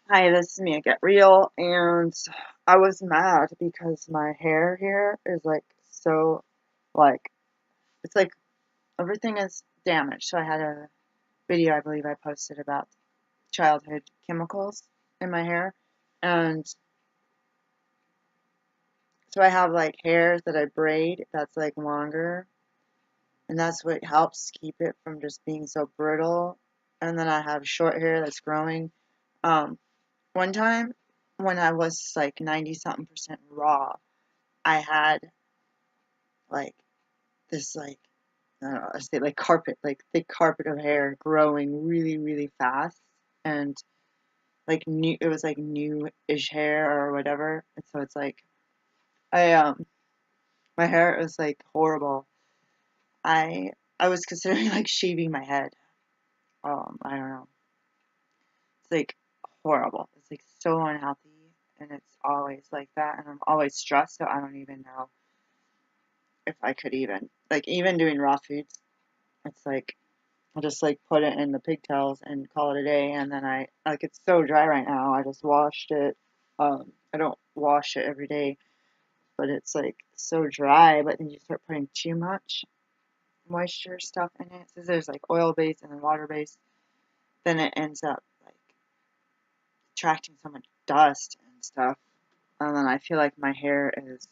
Hi, this is Mia Get Real, and I was mad because my hair here is like so, like, it's like everything is damaged. So I had a video I believe I posted about childhood chemicals in my hair, and so I have like hairs that I braid that's like longer, and that's what helps keep it from just being so brittle. And then I have short hair that's growing. Um, One time when I was like 90 something percent raw, I had like this like I don't know, I say like carpet, like thick carpet of hair growing really, really fast and like new it was like new-ish hair or whatever. And so it's like I my hair was like horrible. I I was considering like shaving my head. I don't know. It's like horrible. It's like so unhealthy and it's always like that and I'm always stressed so I don't even know if I could even even doing raw foods. It's like I'll just like put it in the pigtails and call it a day. And then I like it's so dry right now. I just washed it. I don't wash it every day, but it's like so dry. But then you start putting too much moisture stuff in it. So there's like oil based and then water based. Then it ends up like attracting so much dust and stuff. And then I feel like my hair is.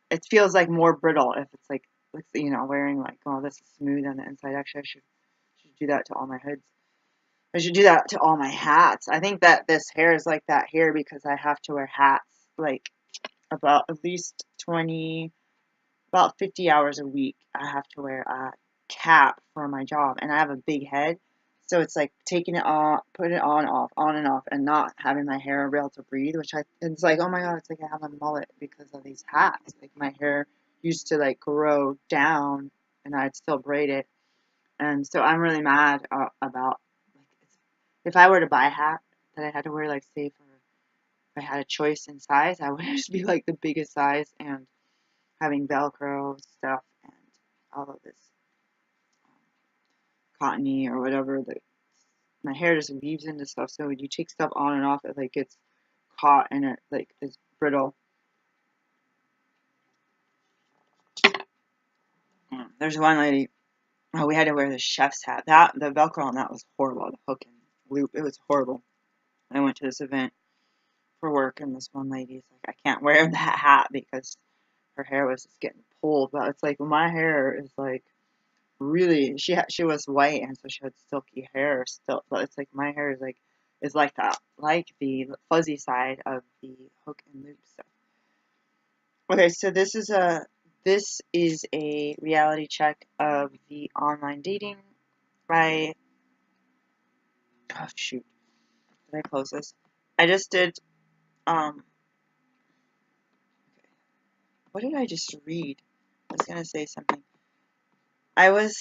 It feels like more brittle if it's like wearing like oh this is smooth on the inside. Actually, I should do that to all my hoods. I should do that to all my hats. I think that this hair is like that here because I have to wear hats like about at least 20, about 50 hours a week. I have to wear a cap for my job and I have a big head. So it's like taking it on, putting it on and off, and not having my hair be able to breathe, it's like, oh my God, it's like I have a mullet because of these hats. Like my hair used to like grow down and I'd still braid it. And so I'm really mad about like if I were to buy a hat that I had to wear, like say for if I had a choice in size, I would just be like the biggest size and having Velcro stuff and all of this cottony or whatever that my hair just weaves into stuff. So when you take stuff on and off, it like gets caught and it like is brittle. There's one lady. Oh, we had to wear the chef's hat. That the Velcro on that was horrible. The hook and loop, it was horrible. I went to this event for work, and this one lady's like, I can't wear that hat because her hair was just getting pulled. But it's like my hair is like really. She was white, and so she had silky hair still. But it's like my hair is like that, like the fuzzy side of the hook and loop stuff. Okay, so this is a reality check of the online dating by oh shoot, did I close this? I just did um what did I just read? I was gonna say something. I was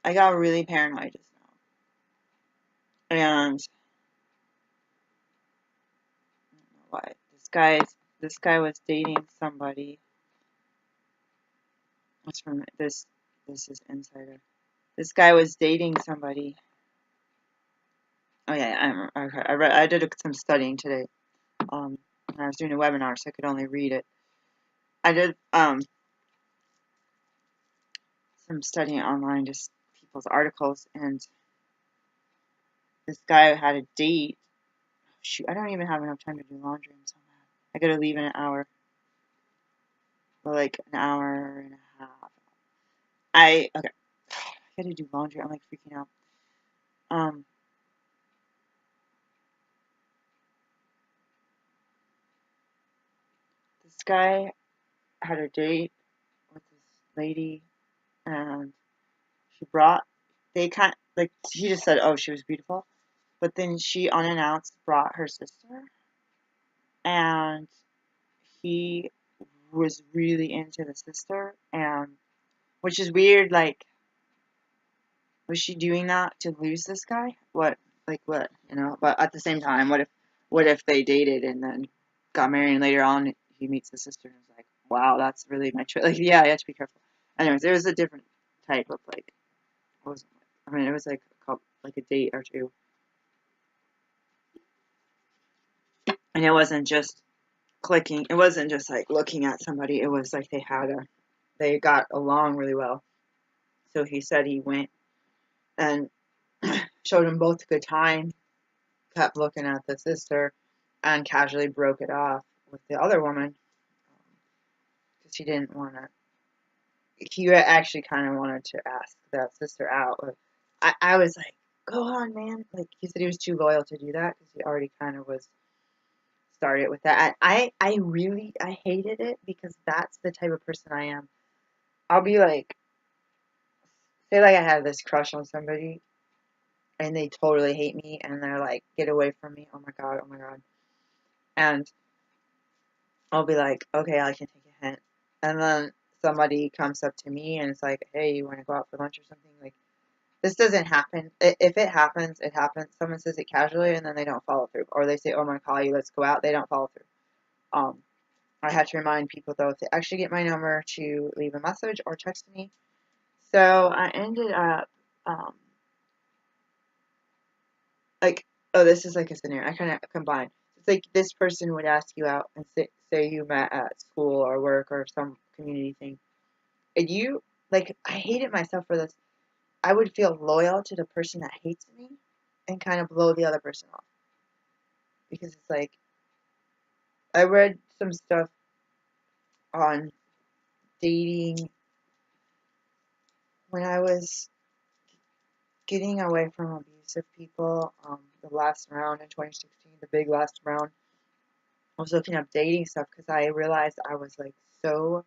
I got really paranoid just now. And I don't know why. This guy was dating somebody. What's from this is insider. This guy was dating somebody. Oh yeah, okay. I did some studying today. And I was doing a webinar so I could only read it. I did some studying online, just people's articles, and this guy had a date. Shoot, I don't even have enough time to do laundry. I'm so mad. I gotta leave in an hour. Or like an hour and a half. Okay. I gotta do laundry. I'm like freaking out. Um, this guy had a date with this lady, and she brought. They kind like he just said, "Oh, she was beautiful," but then she unannounced brought her sister, and he was really into the sister, and which is weird. Like, was she doing that to lose this guy? What? But at the same time, what if they dated and then got married and later on he meets the sister and is like, wow, that's really my choice. Like, yeah, you have to be careful. Anyways, it was a different type of like, it wasn't. I mean, it was like like a date or two. And it wasn't just clicking. It wasn't just like looking at somebody. It was like they got along really well. So he said he went and showed them both a good time, kept looking at the sister, and casually broke it off with the other woman because he didn't want to. He actually kind of wanted to ask that sister out. But I was like, go on, man. Like, he said he was too loyal to do that because he already kind of was started with that. And I hated it because that's the type of person I am. I'll be like, say like I have this crush on somebody and they totally hate me and they're like, get away from me. Oh my God, oh my God. And I'll be like, okay, I can take a hint. And then somebody comes up to me and it's like, hey, you want to go out for lunch or something? Like, this doesn't happen. If it happens, it happens. Someone says it casually and then they don't follow through. Or they say, oh, I'm going to call you, let's go out. They don't follow through. I had to remind people, though, if they actually get my number to leave a message or text me. So I ended up, like, oh, this is like a scenario. I kind of combined. It's like this person would ask you out and say you met at school or work or some community thing. And you, like, I hated myself for this. I would feel loyal to the person that hates me and kind of blow the other person off. Because it's like, I read some stuff on dating when I was getting away from abusive people, the last round in 2016, the big last round. I was looking up dating stuff because I realized I was like so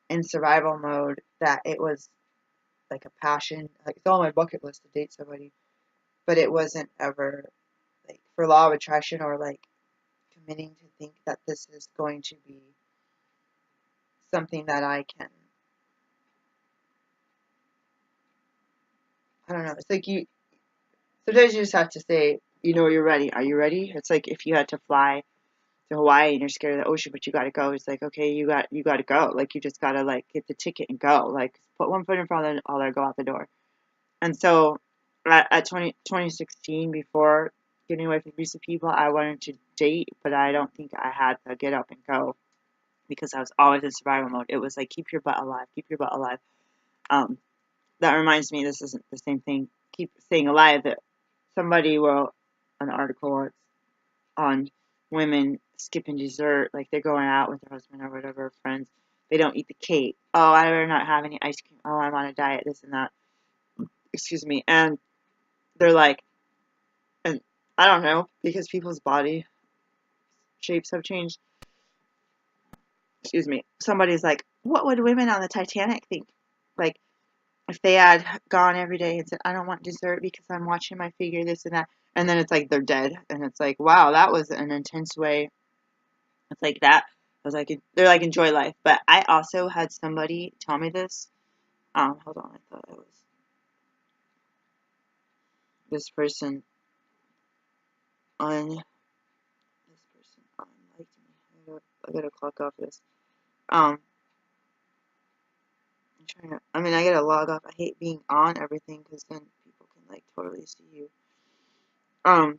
in survival mode that it was like a passion. Like, it's on my bucket list to date somebody, but it wasn't ever like for law of attraction or like committing to think that this is going to be something that I can. I don't know. It's like you sometimes you just have to say, you know, you're ready. Are you ready? It's like if you had to fly to Hawaii and you're scared of the ocean, but you gotta go. It's like, okay, you gotta go. Like, you just gotta like get the ticket and go. Like, put one foot in front of the other, go out the door. And so at 2016, before getting away from abusive people, I wanted to date, but I don't think I had to get up and go because I was always in survival mode. It was like, keep your butt alive, keep your butt alive. Um, that reminds me, this isn't the same thing. Keep staying alive. That somebody wrote an article on women skipping dessert, like they're going out with their husband or whatever, friends. They don't eat the cake. Oh, I better not have any ice cream. Oh, I'm on a diet, this and that. Excuse me. And they're like, and I don't know, because people's body shapes have changed. Excuse me. Somebody's like, what would women on the Titanic think? Like, if they had gone every day and said, I don't want dessert because I'm watching my figure, this and that. And then it's like they're dead. And it's like, wow, that was an intense way. It's like that. I was like, they're like, enjoy life. But I also had somebody tell me this. Hold on, I thought it was this person on this person unliked me. I gotta clock off this. I'm trying to. I mean, I gotta log off. I hate being on everything because then people can like totally see you. Um,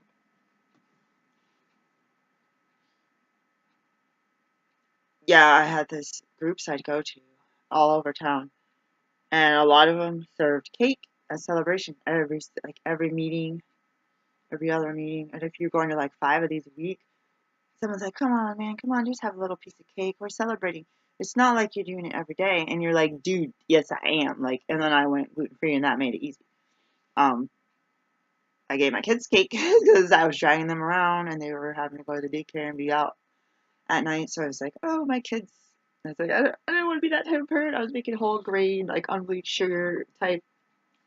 yeah, I had this groups I'd go to all over town, and a lot of them served cake as celebration every meeting, every other meeting. And if you're going to like 5 of these a week, someone's like, "Come on, man, come on, just have a little piece of cake. We're celebrating." It's not like you're doing it every day, and you're like, "Dude, yes, I am." Like, and then I went gluten free, and that made it easy. Um, I gave my kids cake because I was dragging them around, and they were having to go to the daycare and be out at night. So I was like, "Oh, my kids." I was like, I don't want to be that type of parent. I was making whole grain, like unbleached sugar type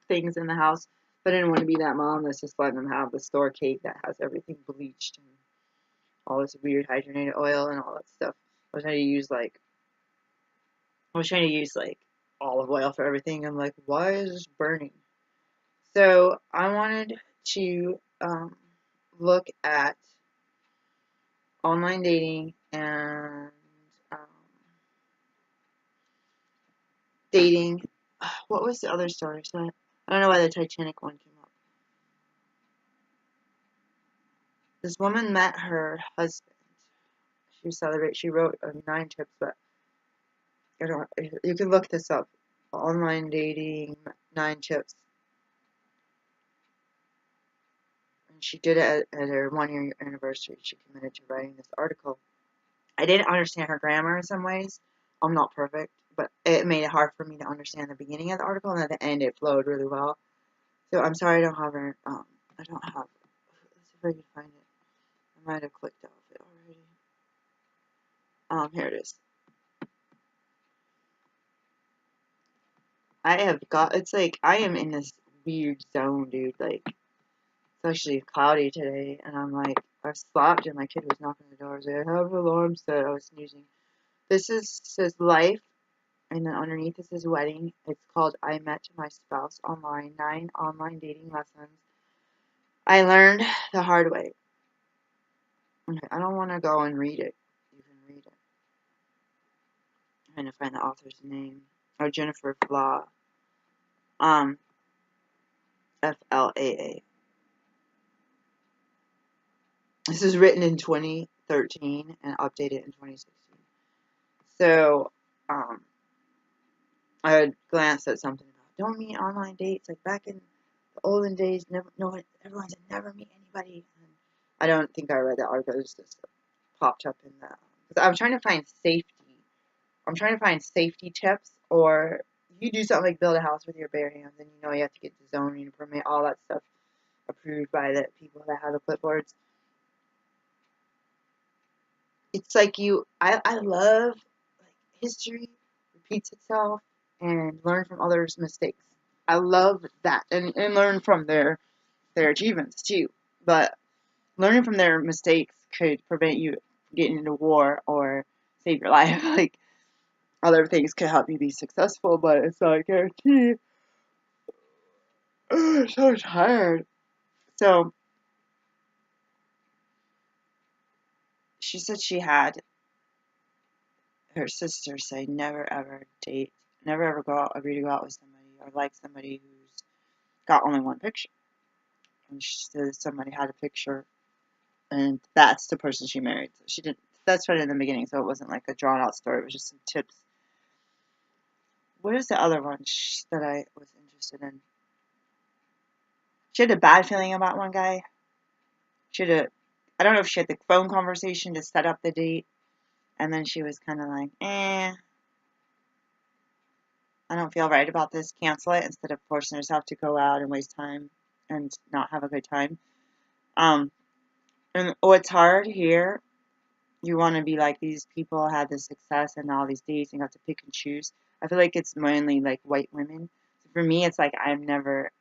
things in the house. But I didn't want to be that mom that's just letting them have the store cake that has everything bleached and all this weird hydrogenated oil and all that stuff. I was trying to use like I was trying to use like olive oil for everything. I'm like, why is this burning? So I wanted to look at online dating and um, dating. What was the other story? So I don't know why the Titanic one came up. This woman met her husband. She wrote 9 tips, but I don't. You can look this up. Online dating 9 tips. And she did it at her 1 year anniversary. She committed to writing this article. I didn't understand her grammar in some ways. I'm not perfect, but it made it hard for me to understand the beginning of the article, and at the end it flowed really well. So I'm sorry I don't have her. I don't have. Let's see if I can find it. I might have clicked off it already. Here it is. I have got. It's like I am in this weird zone, dude. Like it's actually cloudy today, and I'm like I've slept, and my kid was knocking the door. I was like, I have an alarm set. I was snoozing. This says life. And then underneath this is wedding. It's called I Met My Spouse Online, 9 online dating lessons I learned the hard way. Okay, I don't want to go and read it. You can read it. I'm trying to find the author's name. Oh, Jennifer Flaw. Flaa. This is written in 2013 and updated in 2016. So, I had glanced at something about don't meet online dates. Like back in the olden days, everyone said never meet anybody. And I don't think I read that article. It just popped up in the. Because I'm trying to find safety. I'm trying to find safety tips, or you do something like build a house with your bare hands, and you know you have to get the zoning permit, all that stuff approved by the people that have the clipboards. It's like I love like history repeats itself and learn from others' mistakes. I love that and learn from their achievements too. But learning from their mistakes could prevent you from getting into war or save your life. Like other things could help you be successful, but it's not a guarantee. I'm so tired. So she said she had her sister say never ever date, never ever agree to go out with somebody or like somebody who's got only one picture. And she said somebody had a picture, and that's the person she married. So she didn't. That's right in the beginning, so it wasn't like a drawn out story. It was just some tips. What is the other one that I was interested in? She had a bad feeling about one guy. She had a. I don't know if she had the phone conversation to set up the date, and then she was kind of like, I don't feel right about this, cancel it, instead of forcing herself to go out and waste time and not have a good time. And what's hard here, you want to be like these people had this success and all these dates and got to pick and choose. I feel like it's mainly like white women. So for me, it's like I've never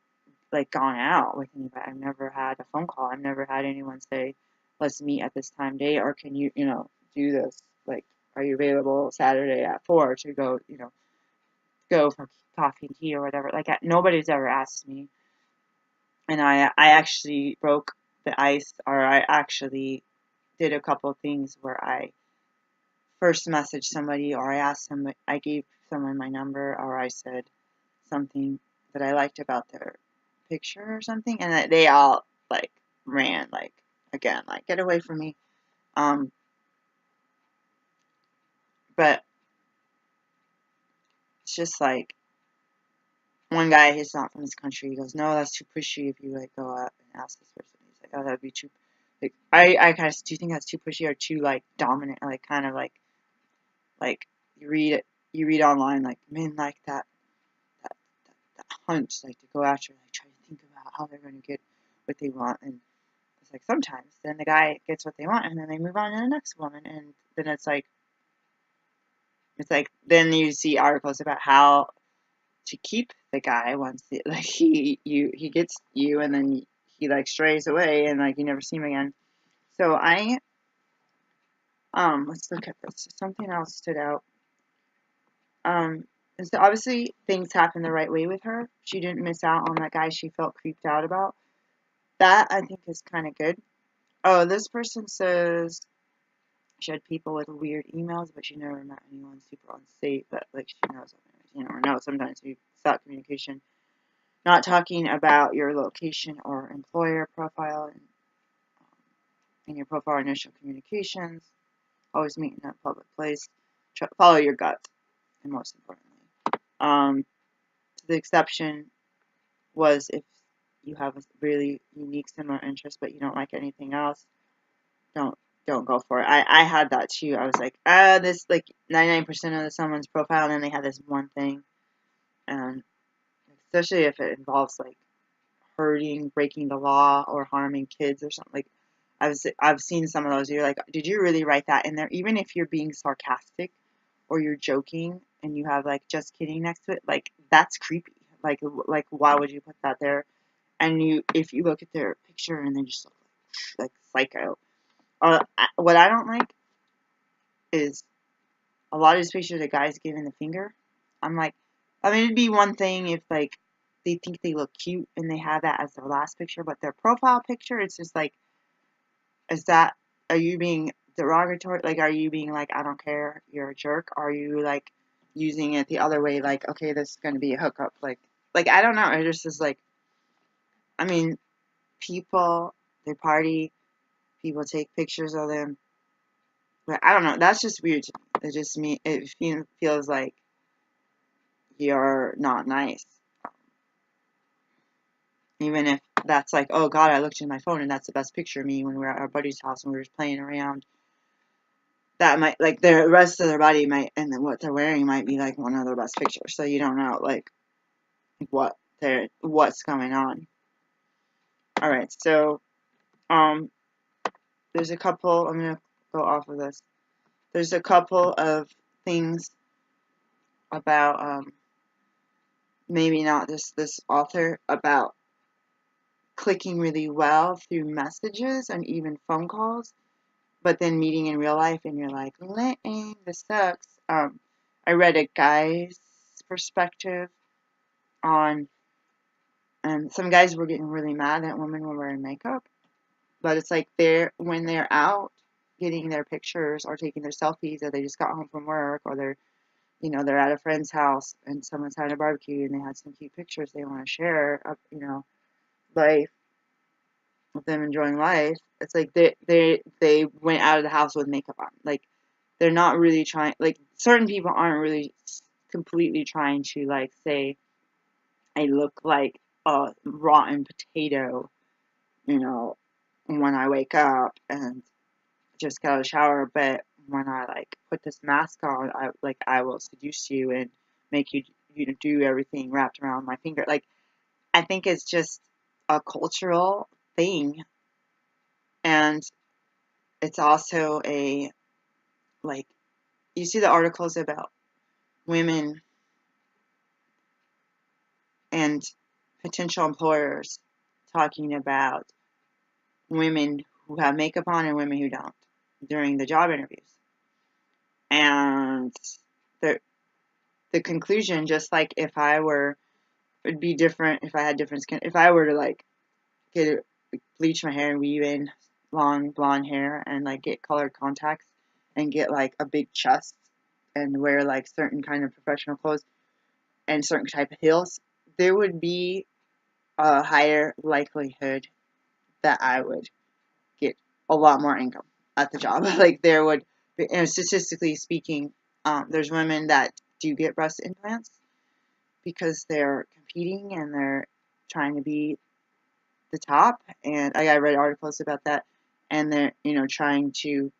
like gone out with anybody. I've never had a phone call. I've never had anyone say, let's meet at this time day, or can you, do this? Like, are you available Saturday at 4 to go, go for coffee and tea or whatever? Like, nobody's ever asked me. And I actually broke the ice, or I actually did a couple of things where I first messaged somebody, or I asked somebody, I gave someone my number, or I said something that I liked about their picture or something, and they all like ran, like again, like get away from me. But it's just like one guy, he's not from this country. He goes, "No, that's too pushy. If you like go out and ask this person," he's like, "Oh, that'd be too." Like, I kind of do you think that's too pushy or too like dominant, like kind of like you read it, you read online like men like that, that hunch, like to go after, like try to think about how they're going to get what they want, and it's like sometimes then the guy gets what they want, and then they move on to the next woman, and then it's like then you see articles about how to keep the guy once like he gets you, and then he like strays away, and like you never see him again. So let's look at this. Something else stood out. And so obviously things happened the right way with her. She didn't miss out on that guy she felt creeped out about. That I think is kind of good. Oh, this person says she had people with weird emails, but she never met anyone super unsafe. But like she knows, you never know. Sometimes we stop communication. Not talking about your location or employer profile, and in your profile initial communications. Always meet in a public place. Follow your gut, and most importantly, the exception was if you have a really unique similar interest, but you don't like anything else. Don't don't go for it. I had that too. I was like, this like 99% of someone's profile, and then they have this one thing, and especially if it involves like hurting, breaking the law, or harming kids or something. Like I've seen some of those. You're like, did you really write that in there? Even if you're being sarcastic or you're joking and you have like just kidding next to it, like that's creepy. Like why would you put that there? And if you look at their picture and they just look like psycho. What I don't like is a lot of these pictures of guys giving the finger. I'm like, I mean, it'd be one thing if like they think they look cute and they have that as their last picture, but their profile picture, it's just like, is that, are you being derogatory? Like, are you being like, I don't care, you're a jerk? Are you like using it the other way, like, okay, this is going to be a hookup? Like I don't know. It just is like, I mean, people, they party, people take pictures of them. But I don't know. That's just weird to me. It just feels like you're not nice. Even if that's like, oh God, I looked in my phone and that's the best picture of me when we were at our buddy's house and we were just playing around. That might, like, the rest of their body might, and then what they're wearing might be like one of their best pictures. So you don't know like what's going on. All right, so there's a couple. I'm gonna go off of this. There's a couple of things about maybe not this author, about clicking really well through messages and even phone calls, but then meeting in real life and you're like, lame, this sucks. I read a guy's perspective on, and some guys were getting really mad that women were wearing makeup, but it's like when they're out getting their pictures or taking their selfies, or they just got home from work, or they're at a friend's house and someone's having a barbecue and they had some cute pictures they want to share of, life, with them enjoying life. It's like they went out of the house with makeup on. Like they're not really trying. Like certain people aren't really completely trying to like say I look like a rotten potato, you know, when I wake up and just got out of the shower. But when I like put this mask on, I will seduce you and make you do everything wrapped around my finger. Like I think it's just a cultural thing, and it's also like, you see the articles about women and potential employers talking about women who have makeup on and women who don't during the job interviews. And the conclusion, just like if I were, it'd be different if I had different skin. If I were to like bleach my hair and weave in long blonde hair and like get colored contacts and get like a big chest and wear like certain kind of professional clothes and certain type of heels, there would be a higher likelihood that I would get a lot more income at the job. Like there would be, and statistically speaking, there's women that do get breast implants because they're competing and they're trying to be the top. And I read articles about that, and they're trying to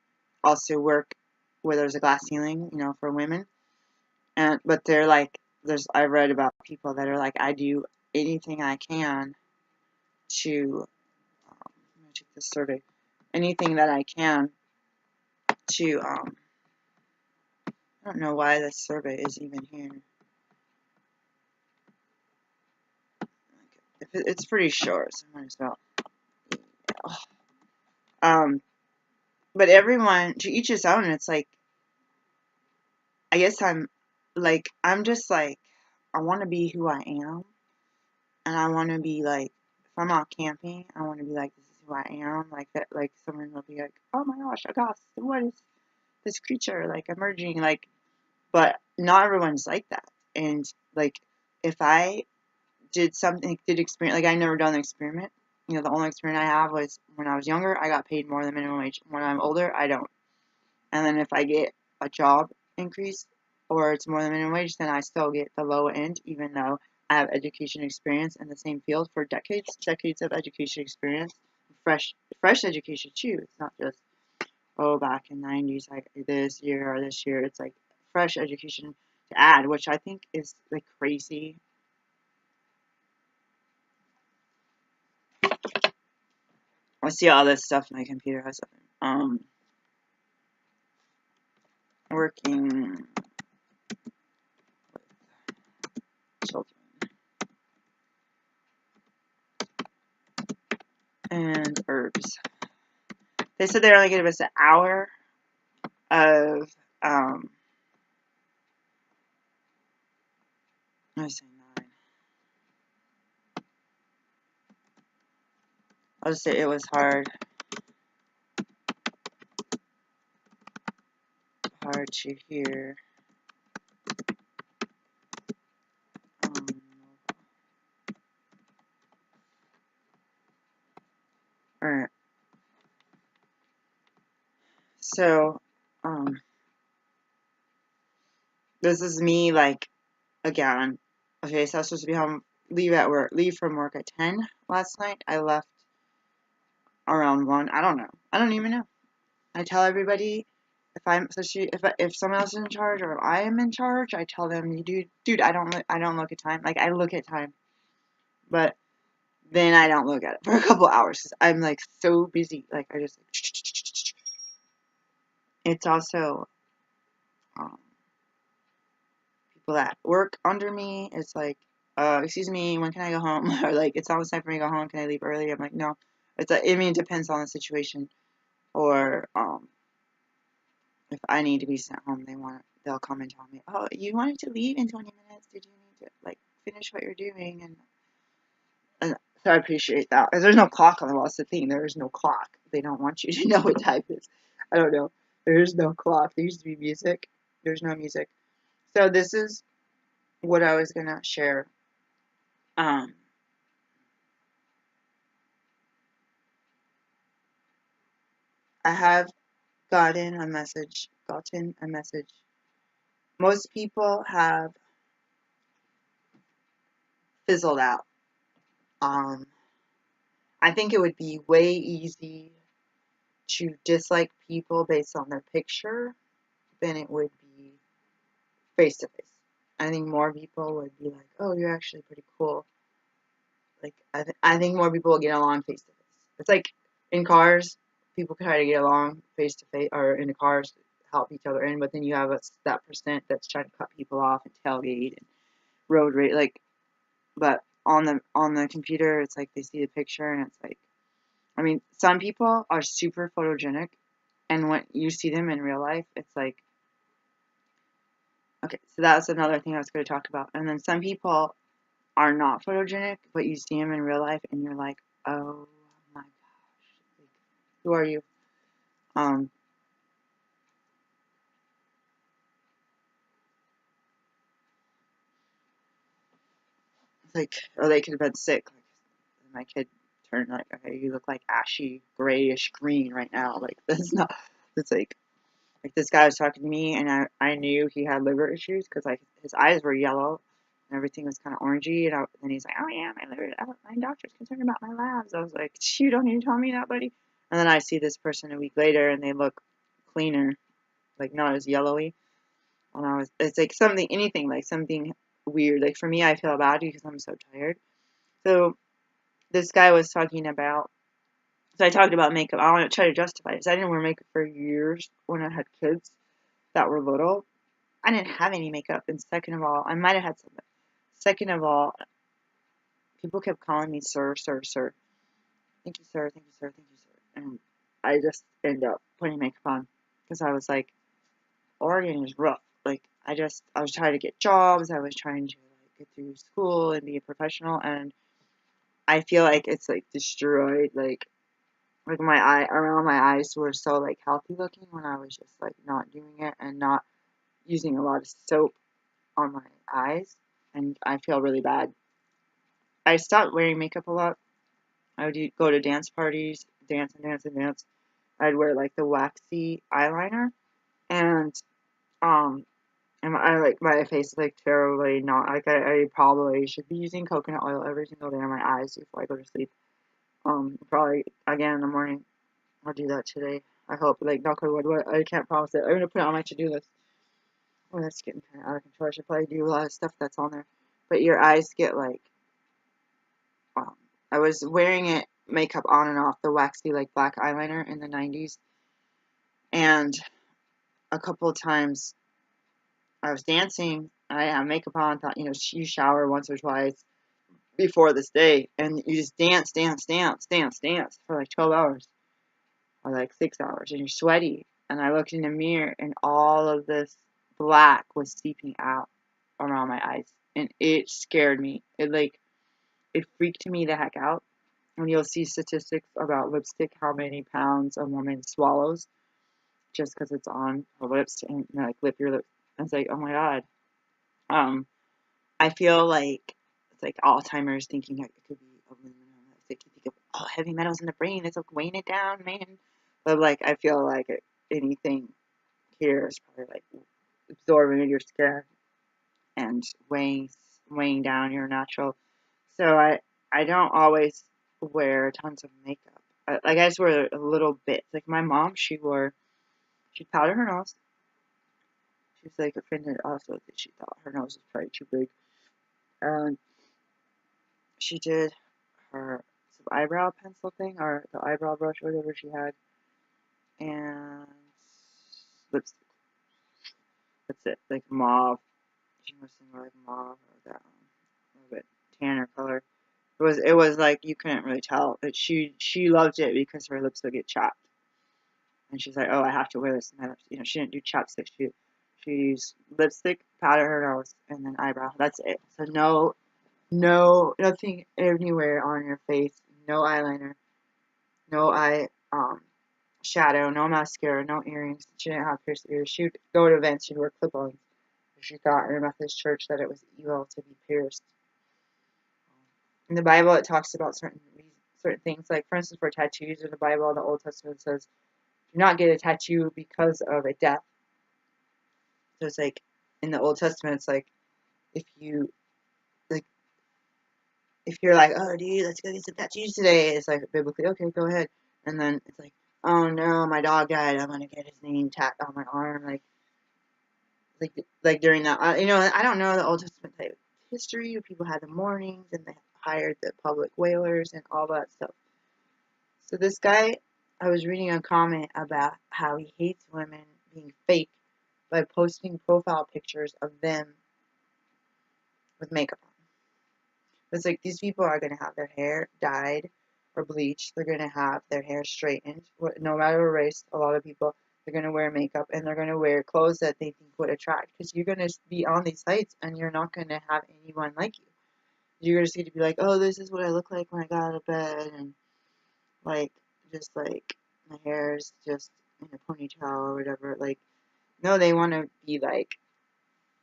also work where there's a glass ceiling, for women. But they're like, I read about people that are like, I do anything I can to let me check this survey, anything that I can to I don't know why this survey is even here. It's pretty short, so I might as well. But everyone, to each his own. It's like, I guess I'm just like, I want to be who I am, and I want to be like, if I'm out camping, I want to be like, this is who I am, like that. Like someone will be like, oh my gosh, August, what is this creature like emerging? Like, but not everyone's like that. And like, if I did experience, like I never done an experiment, You know, the only experience I have was when I was younger, I got paid more than minimum wage. When I'm older, I don't. And then if I get a job increase or it's more than minimum wage, then I still get the low end, even though I have education experience in the same field for decades of education experience, fresh education too. It's not just back in '90s like this year or this year. It's like fresh education to add, which I think is like crazy. I see all this stuff my computer has something. Working children and herbs. They said they're only gonna give us an hour of I say 9. I'll just say it was hard to hear. Um, Alright. So, this is me, like, again. Okay, so I was supposed to be home, leave from work at 10 last night. I left around 1. I don't know. I don't even know. I tell everybody if someone else is in charge or if I am in charge, I tell them, dude, I don't look at time. Like, I look at time, but then I don't look at it for a couple hours because I'm like so busy. Like, I just it's also people that work under me. It's like, excuse me, when can I go home? Or like, it's almost time for me to go home. Can I leave early? I'm like, no. It's like, I mean, it depends on the situation. Or if I need to be sent home, they'll come and tell me, oh, you wanted to leave in 20 minutes. Did you need to like finish what you're doing? And so I appreciate that. Because there's no clock on the wall. That's the thing. There is no clock. They don't want you to know what time it is. I don't know. There is no clock. There used to be music. There's no music. So this is what I was gonna share. Um, I have gotten a message. Most people have fizzled out. Um, I think it would be way easy to dislike people based on their picture than it would be face to face. I think more people would be like, "Oh, you're actually pretty cool." Like, I think more people will get along face to face. It's like in cars, people try to get along face to face, or in the cars help each other in, but then you have that percent that's trying to cut people off and tailgate and road rage. Like, but on the computer, it's like they see the picture and it's like, I mean, some people are super photogenic, and when you see them in real life, it's like, okay, so that's another thing I was going to talk about. And then some people are not photogenic, but you see them in real life, and you're like, oh my gosh, like, who are you? Um, like, or they could have been sick. Like, my kid turned like, okay, you look like ashy, grayish green right now. Like, that's not. It's like this guy was talking to me, and I knew he had liver issues because like his eyes were yellow and everything was kind of orangey. And he's like, oh yeah, my liver, my doctor's concerned about my labs. I was like, you don't need to tell me that, buddy. And then I see this person a week later, and they look cleaner, like not as yellowy. And it's like anything, like something weird. Like for me, I feel bad because I'm so tired. So this guy was talking about. So I talked about makeup. I want to try to justify it. I didn't wear makeup for years when I had kids that were little. I didn't have any makeup, and second of all, I might have had some. Second of all, people kept calling me sir, sir, sir. Thank you, sir. Thank you, sir. Thank you, sir. And I just ended up putting makeup on because I was like, Oregon is rough. Like I was trying to get jobs. I was trying to like get through school and be a professional, and I feel like it's like destroyed. Like my eye around my eyes were so like healthy looking when I was just like not doing it and not using a lot of soap on my eyes, and I feel really bad. I stopped wearing makeup a lot I would go to dance parties, dance and dance and dance. I'd wear like the waxy eyeliner, and um, and I like my face is like terribly not like I probably should be using coconut oil every single day on my eyes before I go to sleep. Probably again in the morning. I'll do that today. I hope. Like knock on wood. I can't promise it. I'm gonna put it on my to-do list. Oh, that's getting kind of out of control. I should probably do a lot of stuff that's on there. But your eyes get like, um, I was wearing it makeup on and off the waxy like black eyeliner in the 90s, and a couple of times I was dancing. I had makeup on. Thought you shower once or twice before this day, and you just dance, dance, dance, dance, dance for like 12 hours or like 6 hours, and you're sweaty. And I looked in the mirror, and all of this black was seeping out around my eyes, and it scared me. It freaked me the heck out. And you'll see statistics about lipstick, how many pounds a woman swallows just because it's on her lips and like lip your lips. I was like, oh my god. Um, I feel like it's like Alzheimer's thinking it could be aluminum. It's like you think of heavy metals in the brain. It's like weighing it down, man. But like I feel like anything here is probably like absorbing in your skin and weighing down your natural. So I don't always wear tons of makeup. Like I just wear a little bit. Like my mom, she powdered her nose. She's like offended also that she thought her nose was probably too big. And she did her some eyebrow pencil thing or the eyebrow brush, whatever she had, and lipstick. That's it. Like mauve. She was like mauve or that a little bit tanner color. It was like you couldn't really tell. But she loved it because her lips would get chapped. And she's like, oh, I have to wear this. And she didn't do chapstick. She used lipstick, powder her nose, and then eyebrow. That's it. So nothing anywhere on your face. No eyeliner, no eye shadow, no mascara, no earrings. She didn't have pierced ears. She would go to events. She'd wear clip-ons. She thought in a Methodist church that it was evil to be pierced. In the Bible, it talks about certain things, like for instance, for tattoos in the Bible, the Old Testament says, "Do not get a tattoo because of a death." So it's like in the Old Testament, it's like if you like if you're like, "Oh, dude, let's go get some tattoos today," it's like biblically okay, go ahead. And then it's like, "Oh no, my dog died. I'm gonna get his name tacked on my arm." Like during that, I don't know the Old Testament type of history. People had the mournings and they hired the public wailers and all that stuff. So this guy, I was reading a comment about how he hates women being fake by posting profile pictures of them with makeup on. It's like these people are going to have their hair dyed or bleached. They're going to have their hair straightened. No matter what race, a lot of people, they're going to wear makeup and they're going to wear clothes that they think would attract. Because you're going to be on these sites and you're not going to have anyone like you. You're just going to be like, oh, this is what I look like when I got out of bed. And like, just like, my hair is just in a ponytail or whatever. Like, no, they want to be like,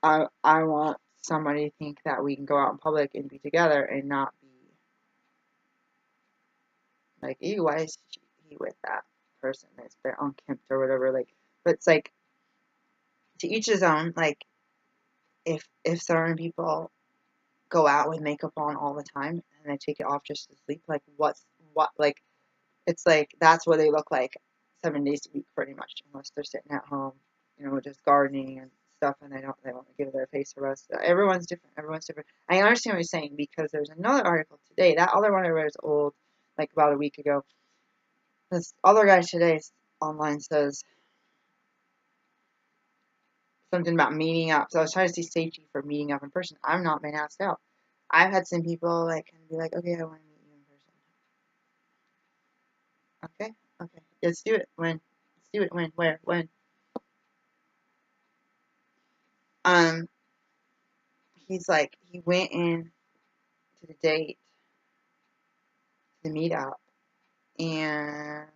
I want somebody to think that we can go out in public and be together and not be like, ew, why is he with that person? They're unkempt or whatever. Like, but it's like to each his own. Like, if certain people go out with makeup on all the time and they take it off just to sleep, like what like it's like that's what they look like 7 days a week pretty much, unless they're sitting at home, just gardening and stuff, and they want to give their face a rest. Everyone's different. Everyone's different. I understand what you're saying because there's another article today. That other one I read is old, like about a week ago. This other guy today online says something about meeting up. So I was trying to see safety for meeting up in person. I've not been asked out. I've had some people like kind of be like, okay, I want to meet you in person. Okay, okay, let's do it. When? Let's do it. When? Where? When? Um, he's like, he went in to the date, to the meetup, and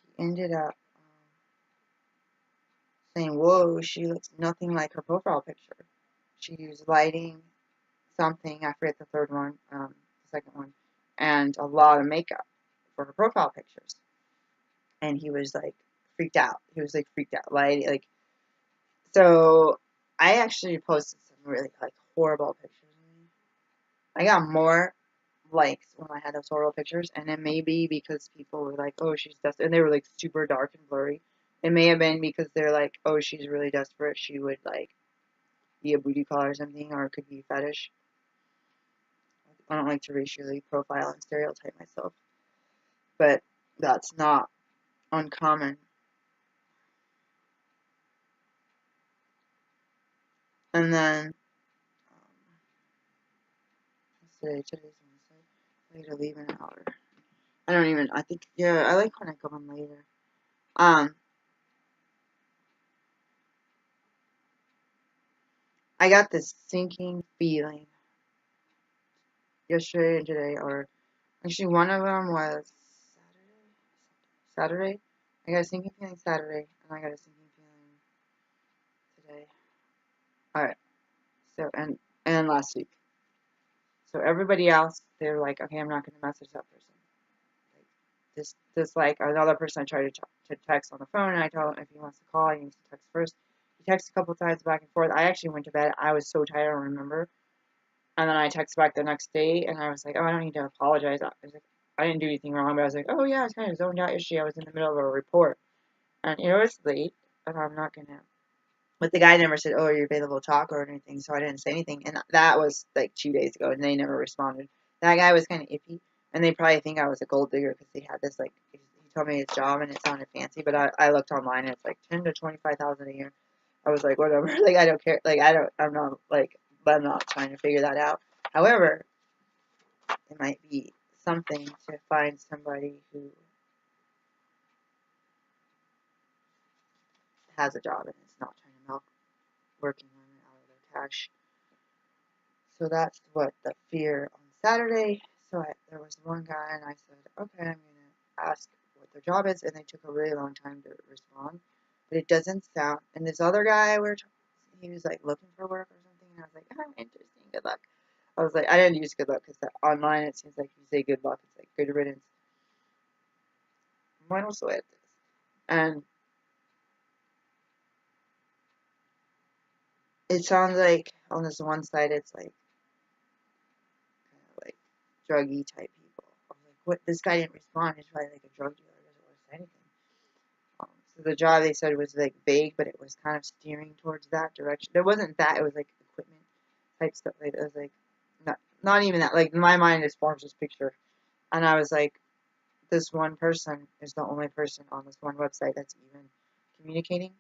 he ended up saying, whoa, she looks nothing like her profile picture. She used lighting, something. I forget the third one, the second one, and a lot of makeup for her profile pictures. And he was like freaked out. He was like freaked out. Like so. I actually posted some really like horrible pictures. I got more likes when I had those horrible pictures, and it may be because people were like, "Oh, she's desperate," and they were like super dark and blurry. It may have been because they're like, "Oh, she's really desperate. She would like be a booty call or something, or it could be fetish." I don't like to racially profile and stereotype myself, but that's not uncommon. And then today's Wednesday. I need to leave in an hour. I don't even. I think yeah. I like when I go on later. Um, I got this sinking feeling yesterday and today, or actually one of them was Saturday. I got a sinking feeling Saturday, and I got a sinking feeling today. All right. So and last week. So everybody else, they're like, okay, I'm not going to message that person. Like this like another person I tried to text on the phone, and I told him if he wants to call, he needs to text first. He texted a couple times back and forth. I actually went to bed. I was so tired, I don't remember. And then I texted back the next day, and I was like, oh, I don't need to apologize. I was like, I didn't do anything wrong, but I was like, oh yeah, I was kind of zoned out yesterday. I was in the middle of a report, and it was late, and I'm not gonna. But the guy never said, oh, are you available to talk or anything, so I didn't say anything. And that was like 2 days ago, and they never responded. That guy was kind of iffy, and they probably think I was a gold digger because he had this like he told me his job and it sounded fancy, but I looked online and it's like 10 to 25,000 a year. I was like, whatever, like I don't care, like I'm not like, but I'm not trying to figure that out. However, it might be something to find somebody who has a job and is not trying to milk working women out of their cash. So that's what the fear on Saturday. So there was one guy, and I said, okay, I'm going to ask what their job is, and they took a really long time to respond. But it doesn't sound. And this other guy, he was like looking for work or something, and I was like, oh, interesting, good luck. I was like, I didn't use good luck because online it seems like if you say good luck, it's like good riddance. Bueno suerte. And it sounds like on this one side, it's like kind of like druggy type people. I was like, what? This guy didn't respond. He's probably like a drug dealer. Doesn't want to say anything. So the job they said was like vague, but it was kind of steering towards that direction. It wasn't that. It was like equipment type stuff. Like it was like not even that. Like in my mind, it forms this picture, and I was like, this one person is the only person on this one website that's even communicating,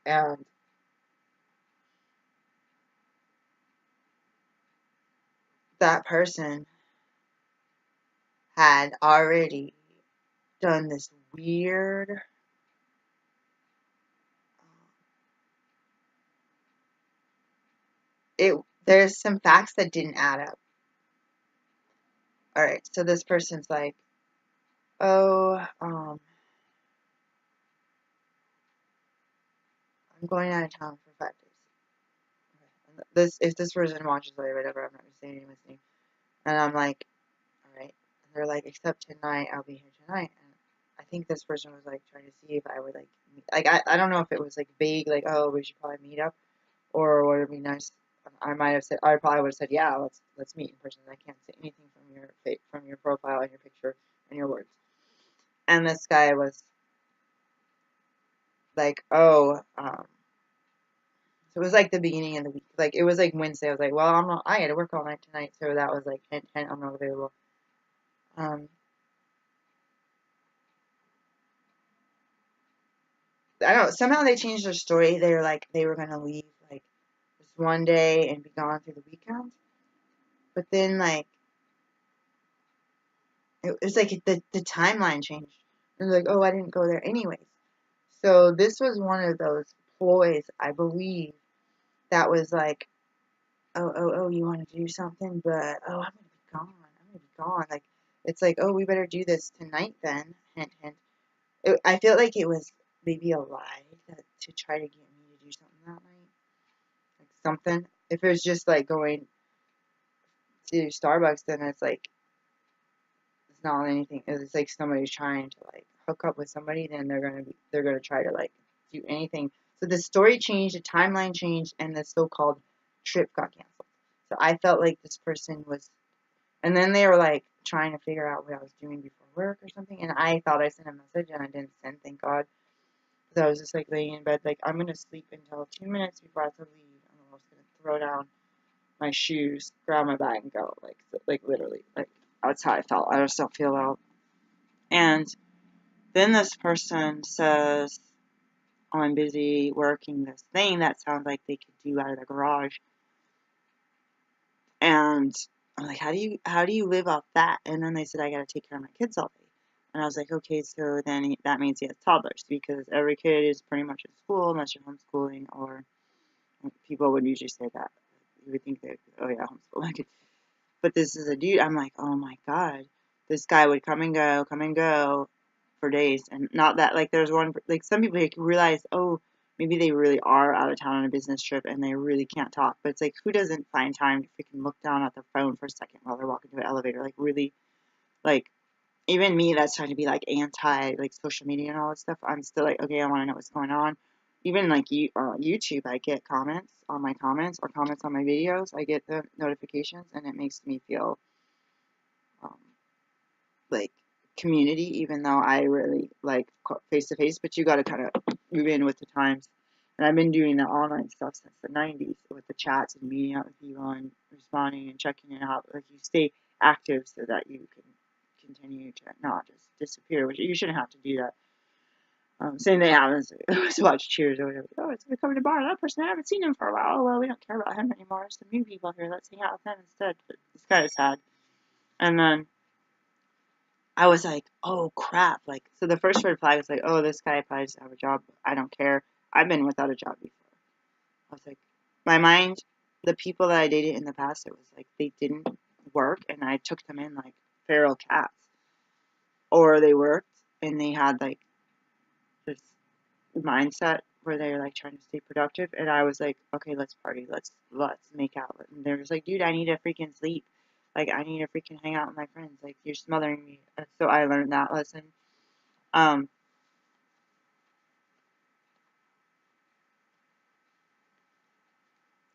and that person had already done this weird it there's some facts that didn't add up. All right, so this person's like, "Oh, I'm going out of town for 5 days." Okay. And this if this person watches or whatever, I'm not gonna say anyone's name. And I'm like, "All right." And they're like, "Except tonight, I'll be here tonight." And I think this person was like trying to see if I would like I don't know if it was like vague, like, "Oh, we should probably meet up," or would it be nice. I might have said I probably would have said, "Yeah, let's meet in person." I can't say anything from your profile and your picture and your words. And this guy was like, "Oh, so it was like the beginning of the week. Like it was like Wednesday. I was like, well, I'm not. I got to work all night tonight, so that was like hint, hint. I'm not available. Um, I don't know. Somehow they changed their story. They were like they were gonna leave like this one day and be gone through the weekend. But then like it was like the timeline changed. It was like, oh, I didn't go there anyways. So this was one of those ploys, I believe, that was like, oh, you want to do something, but oh, I'm gonna be gone. I'm gonna be gone. Like it's like, oh, we better do this tonight then. Hint, hint. I feel like it was maybe a lie to try to get me to do something that night, like something. If it was just like going, to Starbucks, then it's like it's not anything. It's like somebody's trying to like hook up with somebody, then they're gonna try to like do anything. So the story changed, the timeline changed, and the so-called trip got canceled. So I felt like this person was, and then they were like trying to figure out what I was doing before work or something, and I thought I sent a message and I didn't send, thank God. Because I was just like laying in bed, like I'm gonna sleep until 2 minutes before I have to leave, and then I was gonna throw down my shoes, grab my bag, and go. Like literally, like that's how I felt. I just don't feel well. And then this person says, "Oh, I'm busy working this thing that sounds like they could do out of the garage." And I'm like, how do you live off that? And then they said, I gotta take care of my kids all day. And I was like, okay, so then that means he has toddlers because every kid is pretty much in school unless you're homeschooling, or people would usually say that. You would think that, oh yeah, homeschool. But this is a dude. I'm like, oh my god, this guy would come and go for days, and not that like there's one like some people like realize, oh, maybe they really are out of town on a business trip and they really can't talk. But it's like, who doesn't find time to freaking look down at their phone for a second while they're walking to an elevator? Like really, like even me that's trying to be like anti like social media and all that stuff, I'm still like, okay, I want to know what's going on. Even like YouTube, I get comments on my comments or comments on my videos. I get the notifications, and it makes me feel um, like community, even though I really like face to face. But you got to kind of move in with the times. And I've been doing the online stuff since the 90s with the chats and meeting out with people and responding and checking it out. Like you stay active so that you can continue to not just disappear, which you shouldn't have to do that. Same thing happens to watch Cheers or whatever. Oh, it's coming to bar. That person, I haven't seen him for a while. Oh, well, we don't care about him anymore. There's some new people here. Let's hang out with them instead. But it's kind of sad. And then I was like, oh crap. Like, so the first red flag was like, oh, this guy probably doesn't have a job. I don't care. I've been without a job before. I was like, my mind, the people that I dated in the past, it was like they didn't work and I took them in like feral cats. Or they worked and they had like this mindset where they're like trying to stay productive, and I was like, okay, let's party, let's make out. And they're just like, dude, I need to freaking sleep, like I need to freaking hang out with my friends, like you're smothering me. So I learned that lesson. um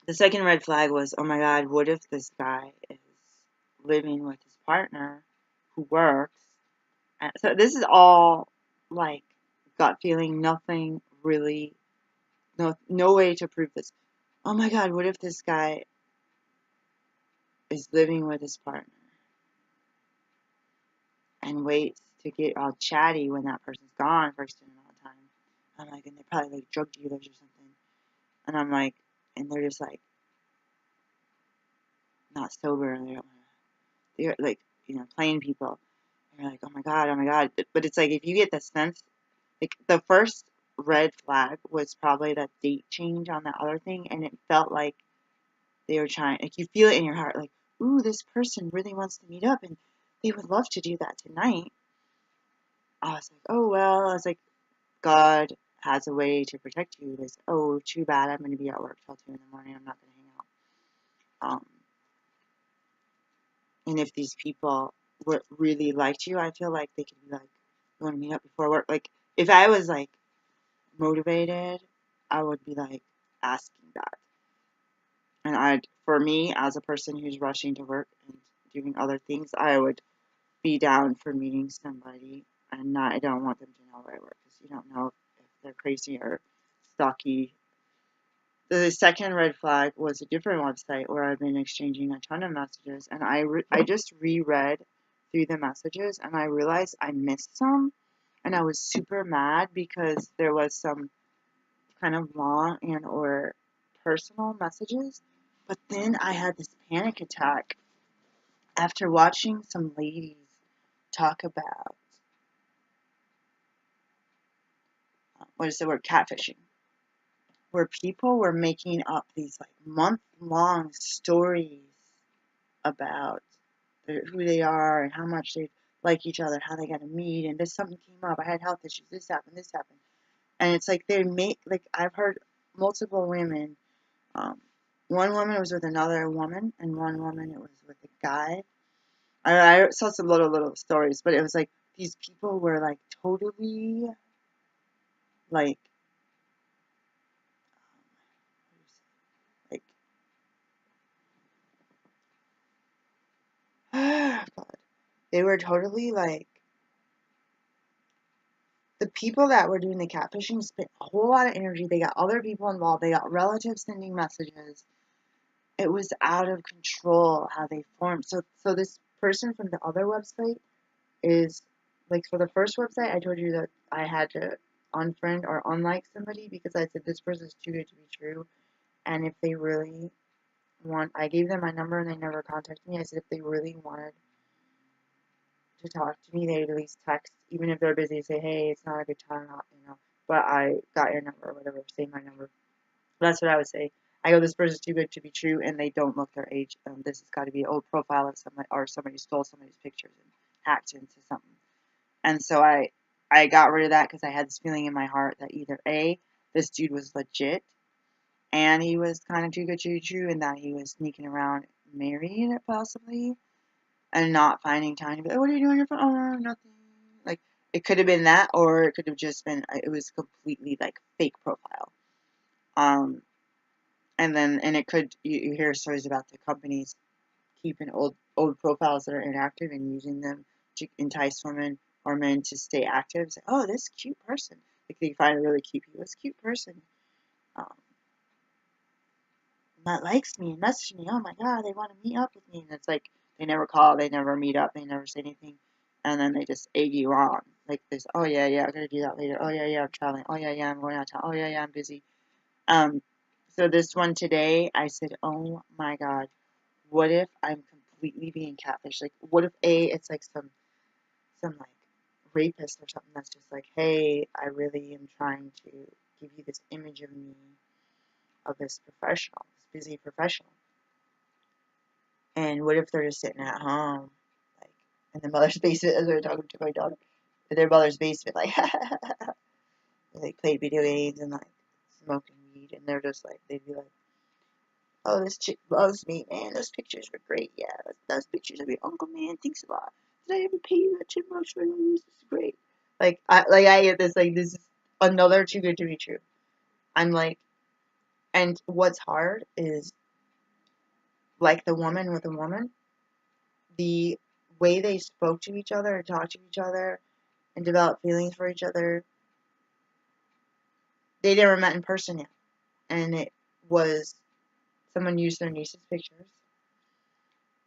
the second red flag was, oh my god, what if this guy is living with his partner who works? And so this is all like gut feeling, nothing really, no way to prove this. Oh my god, what if this guy is living with his partner and waits to get all chatty when that person's gone for extended amount of time? I'm like, and they're probably like drug dealers or something. And I'm like, and they're just like not sober, and they're like, playing people. And you're like, oh my god, oh my god. But it's like if you get the sense, like the first red flag was probably that date change on that other thing, and it felt like they were trying, like you feel it in your heart, like, ooh, this person really wants to meet up and they would love to do that tonight. I was like, oh well. I was like, God has a way to protect you. It's, oh, too bad. I'm going to be at work till 2 in the morning. I'm not going to hang out. And if these people really liked you, I feel like they could be like, you want to meet up before work? Like, if I was like motivated, I would be like asking that. And for me, as a person who's rushing to work and doing other things, I would be down for meeting somebody, and I don't want them to know where I work because you don't know if they're crazy or stalky. The second red flag was a different website where I've been exchanging a ton of messages, and I just reread through the messages and I realized I missed some, and I was super mad because there was some kind of long and or personal messages. But then I had this panic attack after watching some ladies talk about what is the word, catfishing, where people were making up these like month-long stories about who they are and how much they like each other, how they got to meet, and this something came up. I had health issues. This happened. This happened. And it's like they make like I've heard multiple women um, one woman was with another woman, and one woman it was with a guy. I saw some little stories, but it was like these people were like totally like like God, they were totally like the people that were doing the catfishing spent a whole lot of energy. They got other people involved. They got relatives sending messages. It was out of control how they formed. So this person from the other website is like for the first website, I told you that I had to unfriend or unlike somebody because I said this person is too good to be true. And if they really want, I gave them my number and they never contacted me. I said if they really wanted to talk to me, they'd at least text, even if they're busy, say, hey, it's not a good time, but I got your number or whatever, say my number. That's what I would say. I go, this person's too good to be true, and they don't look their age. This has got to be an old profile of somebody, or somebody stole somebody's pictures and hacked into something. And so I got rid of that because I had this feeling in my heart that either A, this dude was legit, and he was kind of too good to be true, and that he was sneaking around married, possibly, and not finding time to be like, what are you doing on your phone? Oh, nothing. Like, it could have been that, or it could have just been, it was completely, like, fake profile. And it could, you hear stories about the companies keeping old profiles that are inactive and using them to entice women or men to stay active. Say, oh, this cute person. Like, they find a really cute people. This cute person um, that likes me and messages me. Oh my God, they want to meet up with me. And it's like, they never call, they never meet up, they never say anything. And then they just egg you on. Like this, oh yeah, I'm gonna do that later. Oh yeah, I'm traveling. Oh yeah, I'm going out of town. Oh yeah, I'm busy. Um, so this one today, I said, oh my God, what if I'm completely being catfished? Like, what if it's like some like rapist or something that's just like, hey, I really am trying to give you this image of me, of this professional, this busy professional. And what if they're just sitting at home, like in the mother's basement as we were talking to my dog, in their mother's basement, like they played video games and like smoking weed, and they're just like, they'd be like, oh, this chick loves me, man. Those pictures were great. Yeah, those pictures of your uncle, man. Thanks a lot. Did I ever pay you that $10 for this? This is great. I get this, like, this is another too good to be true. I'm like, and what's hard is, like the woman with a woman, the way they spoke to each other and talked to each other and developed feelings for each other, they never met in person yet. And it was someone used their niece's pictures,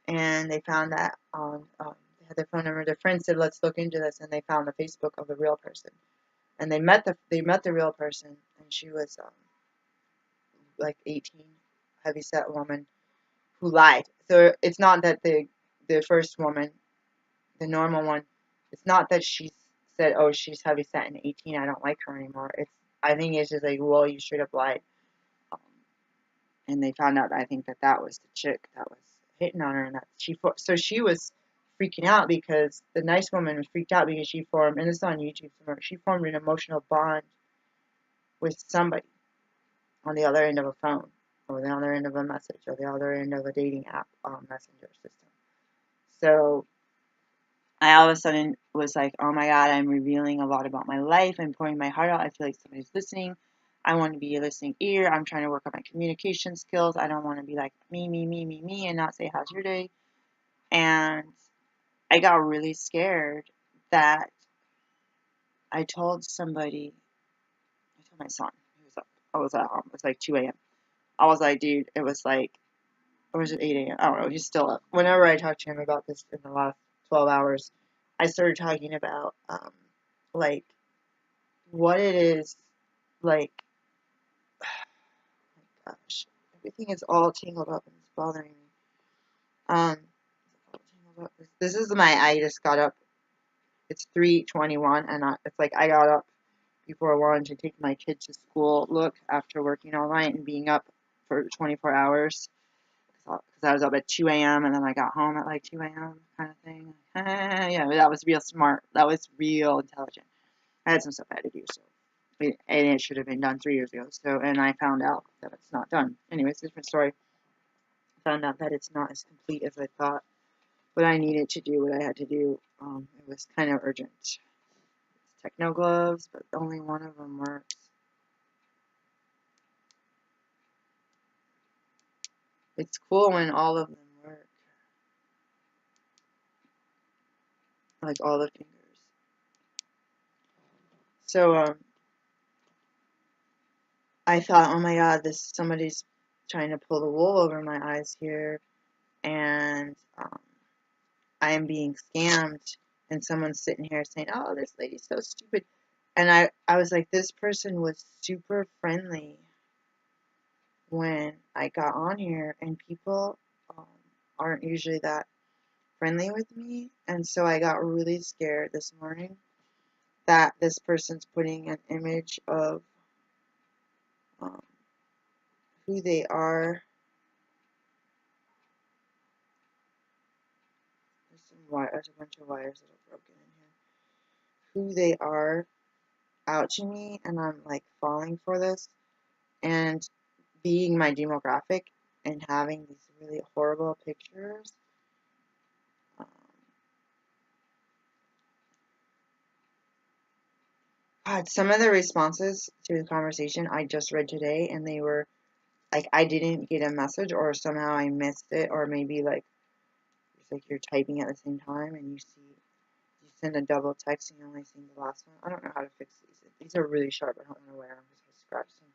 and they found that on they had their phone number. Their friend said, "Let's look into this," and they found the Facebook of the real person. And they met the real person, and she was like 18, heavyset woman who lied. So it's not that the first woman, the normal one, it's not that she said, "Oh, she's heavyset and 18. I don't like her anymore." I think it's just like, well, you straight up lied. Um, and they found out, I think, that was the chick that was hitting on her, and that so she was freaking out because the nice woman was freaked out because she formed, and this is on YouTube somewhere, she formed an emotional bond with somebody on the other end of a phone, or the other end of a message, or the other end of a dating app messenger system. So I all of a sudden was like, oh my God, I'm revealing a lot about my life. I'm pouring my heart out. I feel like somebody's listening. I want to be a listening ear. I'm trying to work on my communication skills. I don't want to be like me, and not say, how's your day? And I got really scared that I told somebody, I told my son, he was up. I was at home. It was like 2 a.m. I was like, dude, it was like, or was it 8 a.m.? I don't know. He's still up. Whenever I talked to him about this in the last 12 hours, I started talking about, like, what it is, like, oh my gosh, everything is all tangled up and it's bothering me. Um, this is I just got up. It's 3:21, and it's like I got up before 1 to take my kid to school. Look, after working all night and being up for 24 hours, because I was up at 2 a.m. and then I got home at like 2 a.m. kind of thing. Yeah, that was real smart. That was real intelligent. I had some stuff I had to do, so and it should have been done 3 years ago. So, and I found out that it's not done. Anyways, different story. found out that it's not as complete as I thought. But I needed to do what I had to do. It was kind of urgent. It's techno gloves, but only one of them works. It's cool when all of them work, like all the fingers. So I thought, oh my god, this somebody's trying to pull the wool over my eyes here, and I am being scammed, and someone's sitting here saying, oh, this lady's so stupid. And I was like, this person was super friendly when I got on here, and people um, aren't usually that friendly with me. And so I got really scared this morning that this person's putting an image of um, who they are. There's a bunch of wires that are broken in here. Who they are out to me, and I'm like falling for this. And being my demographic and having these really horrible pictures. Um, God, some of the responses to the conversation I just read today, and they were like, I didn't get a message, or somehow I missed it, or maybe like it's like you're typing at the same time and you send a double text and you only see the last one. I don't know how to fix these. These are really sharp. I don't know where. I'm just gonna scratch something.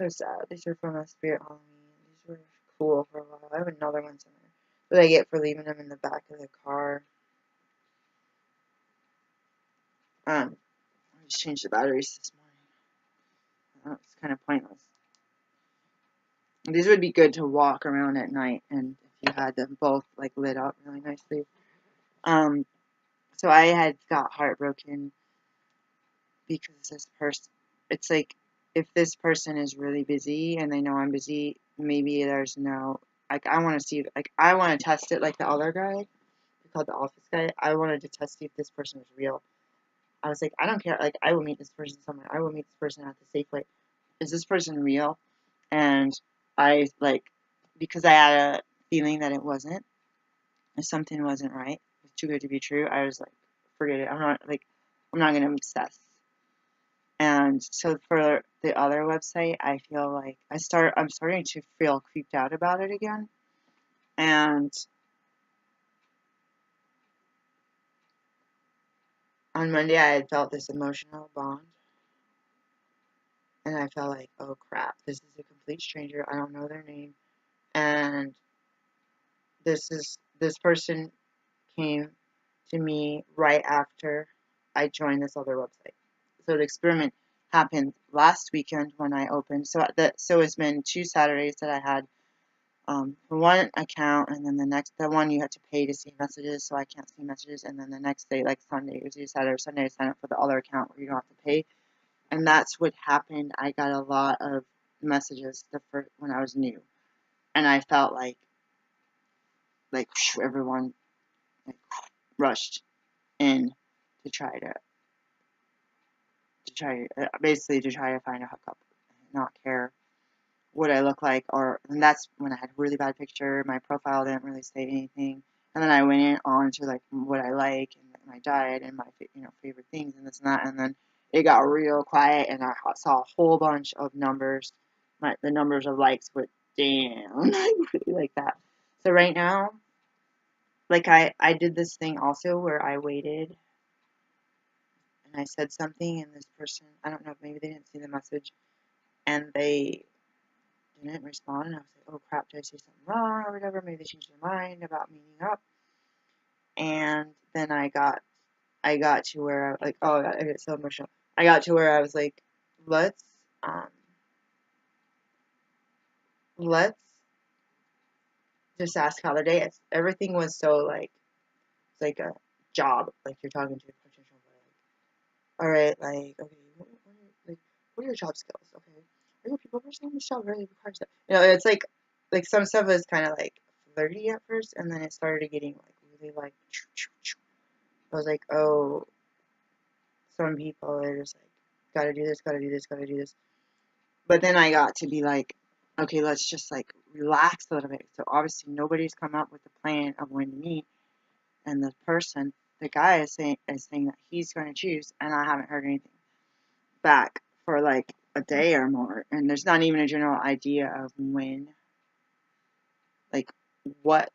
So sad. These are from a Spirit Halloween. These were cool for a while. I have another one somewhere that I get for leaving them in the back of the car. I just changed the batteries this morning. It's kind of pointless. These would be good to walk around at night, and if you had them both like lit up really nicely. So I had got heartbroken because this person. It's like if this person is really busy and they know I'm busy, maybe there's no like I want to see like I want to test it like the other guy, called the office guy. I wanted to test see if this person was real. I was like, I don't care. Like I will meet this person somewhere. I will meet this person at the Safeway. Is this person real? And I like because I had a feeling that it wasn't, if something wasn't right, it's too good to be true. I was like, forget it. I'm not gonna obsess. And so for the other website, I feel like I'm starting to feel creeped out about it again. And on Monday, I had felt this emotional bond, and I felt like, oh crap, this is a complete stranger. I don't know their name, and this person came to me right after I joined this other website. So the experiment happened last weekend when I opened. So it's been 2 Saturdays that I had for one account, and then the one you had to pay to see messages, so I can't see messages. And then the next day, like Sunday, it was either Saturday or Sunday, I signed up for the other account where you don't have to pay. And that's what happened. I got a lot of messages when I was new, and I felt like everyone like rushed in to basically to try to find a hookup, not care what I look like, and that's when I had a really bad picture. My profile didn't really say anything, and then I went on to like what I like and my diet and my favorite things and this and that, and then it got real quiet, and I saw a whole bunch of numbers. The numbers of likes went down, really like that. So right now, like I did this thing also where I waited and I said something, and this person, I don't know if maybe they didn't see the message, and they didn't respond, and I was like, oh crap, did I say something wrong or whatever? Maybe they changed their mind about meeting up. And then I got to where I like, oh, I get so emotional. I got to where I was like, let's um let's just ask how their day is. Everything was so like it's like a job, like you're talking to a potential all right, like okay, what are your job skills? Okay, are you a people person? This job really requires that. It's like some stuff was kind of like flirty at first, and then it started getting like really like. I was like, oh, some people are just like, gotta do this, gotta do this, gotta do this. But then I got to be like, okay, let's just like relax a little bit. So obviously nobody's come up with a plan of when to meet, and the guy is saying that he's going to choose, and I haven't heard anything back for like a day or more, and there's not even a general idea of when, like, what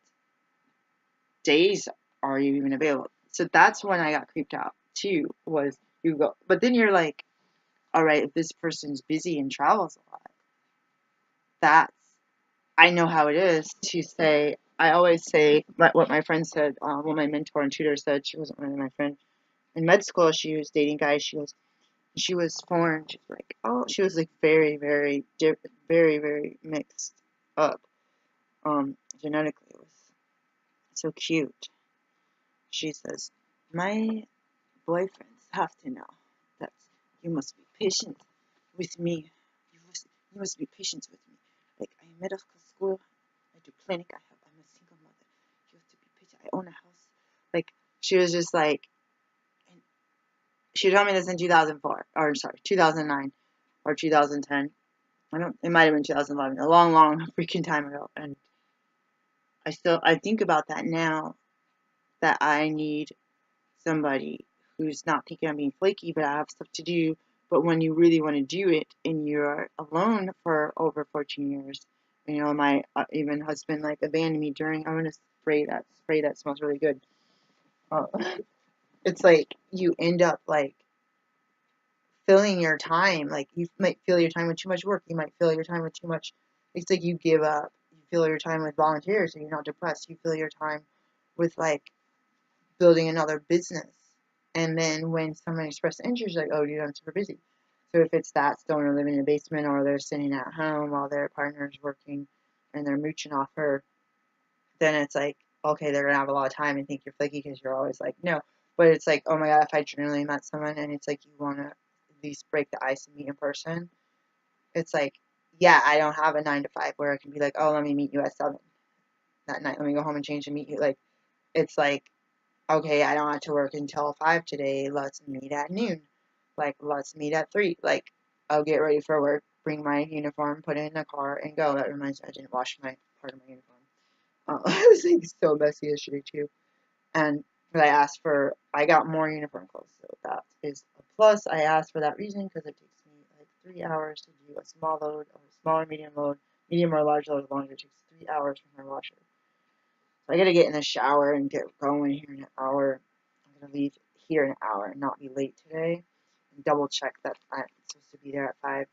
days are you even available. So that's when I got creeped out too. Was you go, but then you're like, all right, if this person's busy and travels a lot, that's I know how it is to say. I always say what my friend said. What my mentor and tutor said. She wasn't really my friend in med school. She was dating guys. She was foreign. She's like, oh, she was like very, very, very, very mixed up. Genetically, it was so cute. She says, my boyfriends have to know that you must be patient with me. You must be patient with me. Like, I am medical school, I do clinic, I'm a single mother. You have to be patient. I own a house. Like, she was just like, and she told me this in 2004, or sorry, 2009 or 2010. It might have been 2011, a long, long freaking time ago. And I think about that now, that I need somebody who's not thinking I'm being flaky, but I have stuff to do. But when you really want to do it and you're alone for over 14 years, my even husband like abandoned me during. I'm gonna spray that smells really good. Uh, it's like you end up like filling your time. Like you might fill your time with too much work. You might fill your time with too much. It's like you give up. You fill your time with volunteers, so you're not depressed. You fill your time with like building another business. And then when someone expresses interest, like, oh, dude, I'm super busy. So if it's that still living in a basement or they're sitting at home while their partner's working and they're mooching off her, then it's like, okay, they're going to have a lot of time and think you're flaky because you're always like, no. But it's like, oh my God, if I genuinely met someone and it's like you want to at least break the ice and meet in person, it's like, yeah, I don't have a 9 to 5 where I can be like, oh, let me meet you at 7 that night. Let me go home and change and meet you. Like, it's like, okay, I don't have to work until 5 today. Let's meet at noon. Like, let's meet at 3. Like, I'll get ready for work, bring my uniform, put it in the car, and go. That reminds me, I didn't wash my part of my uniform. I was like so messy yesterday too. And but I got more uniform clothes, so that is a plus. I asked for that reason because it takes me like 3 hours to do a small load or a small medium or large load. Longer, it takes 3 hours from my washer. So I gotta get in the shower and get going here in an hour. I'm gonna leave here in an hour and not be late today. And double check that I'm supposed to be there at 5.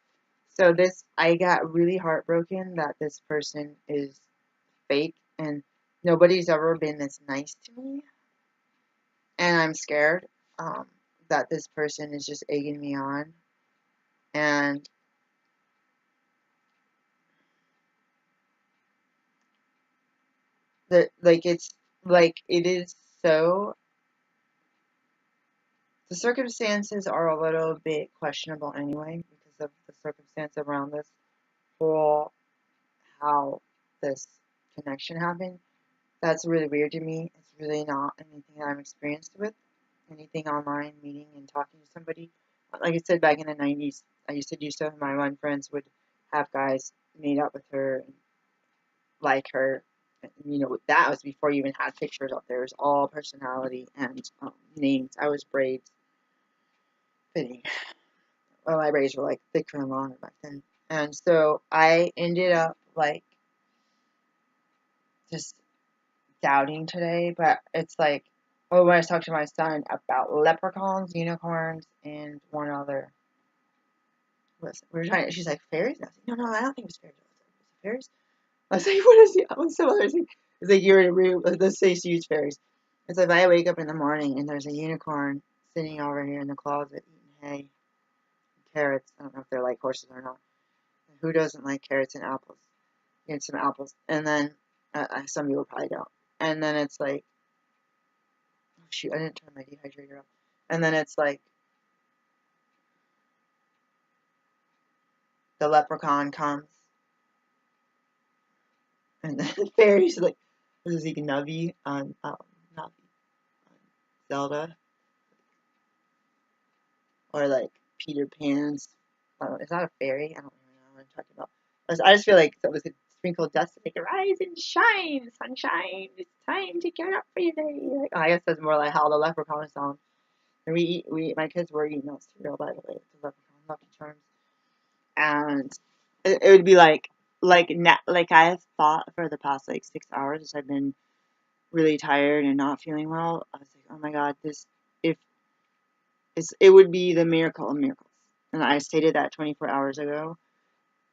So I got really heartbroken that this person is fake and nobody's ever been this nice to me. And I'm scared that this person is just egging me on. And it's like it is so the circumstances are a little bit questionable anyway because of the circumstance around this whole how this connection happened. That's really weird to me. It's really not anything that I'm experienced with. Anything online, meeting and talking to somebody. Like I said, back in the 90s, I used to do stuff. My one friends would have guys meet up with her and like her. And, that was before you even had pictures up there. It was all personality and names. I was braids fitting. Well, my braids were like thicker and longer back then. And so I ended up like just doubting today, but it's like, oh, when I was talking to my son about leprechauns, unicorns, and one other. We were trying. She's like fairies. And I was like, no, I don't think it was fairies. I was like, fairies? I was like, what is the? I was so others. It's like you're in a room. Let's say she used fairies. It's like if I wake up in the morning and there's a unicorn sitting over here in the closet eating hay, and carrots. I don't know if they're like horses or not. Who doesn't like carrots and apples? Get some apples, and then some people probably don't. And then it's like, oh shoot, I didn't turn my dehydrator off. And then it's like the leprechaun comes, and then the fairies like, this is like Navi on Navi on Zelda, or like Peter Pan's. Is that a fairy? I don't even know what I'm talking about. I just feel like it was a sprinkled dust to make it rise and shine, sunshine. It's time to get up for your day. Like, I guess that's more like how the leprechaun sound. And my kids were eating that cereal, by the way. It's a leprechaun, Lucky Charms, and it would be like I have thought for the past like 6 hours as I've been really tired and not feeling well. I was like, oh my god, this if it would be the miracle of miracles, and I stated that 24 hours ago.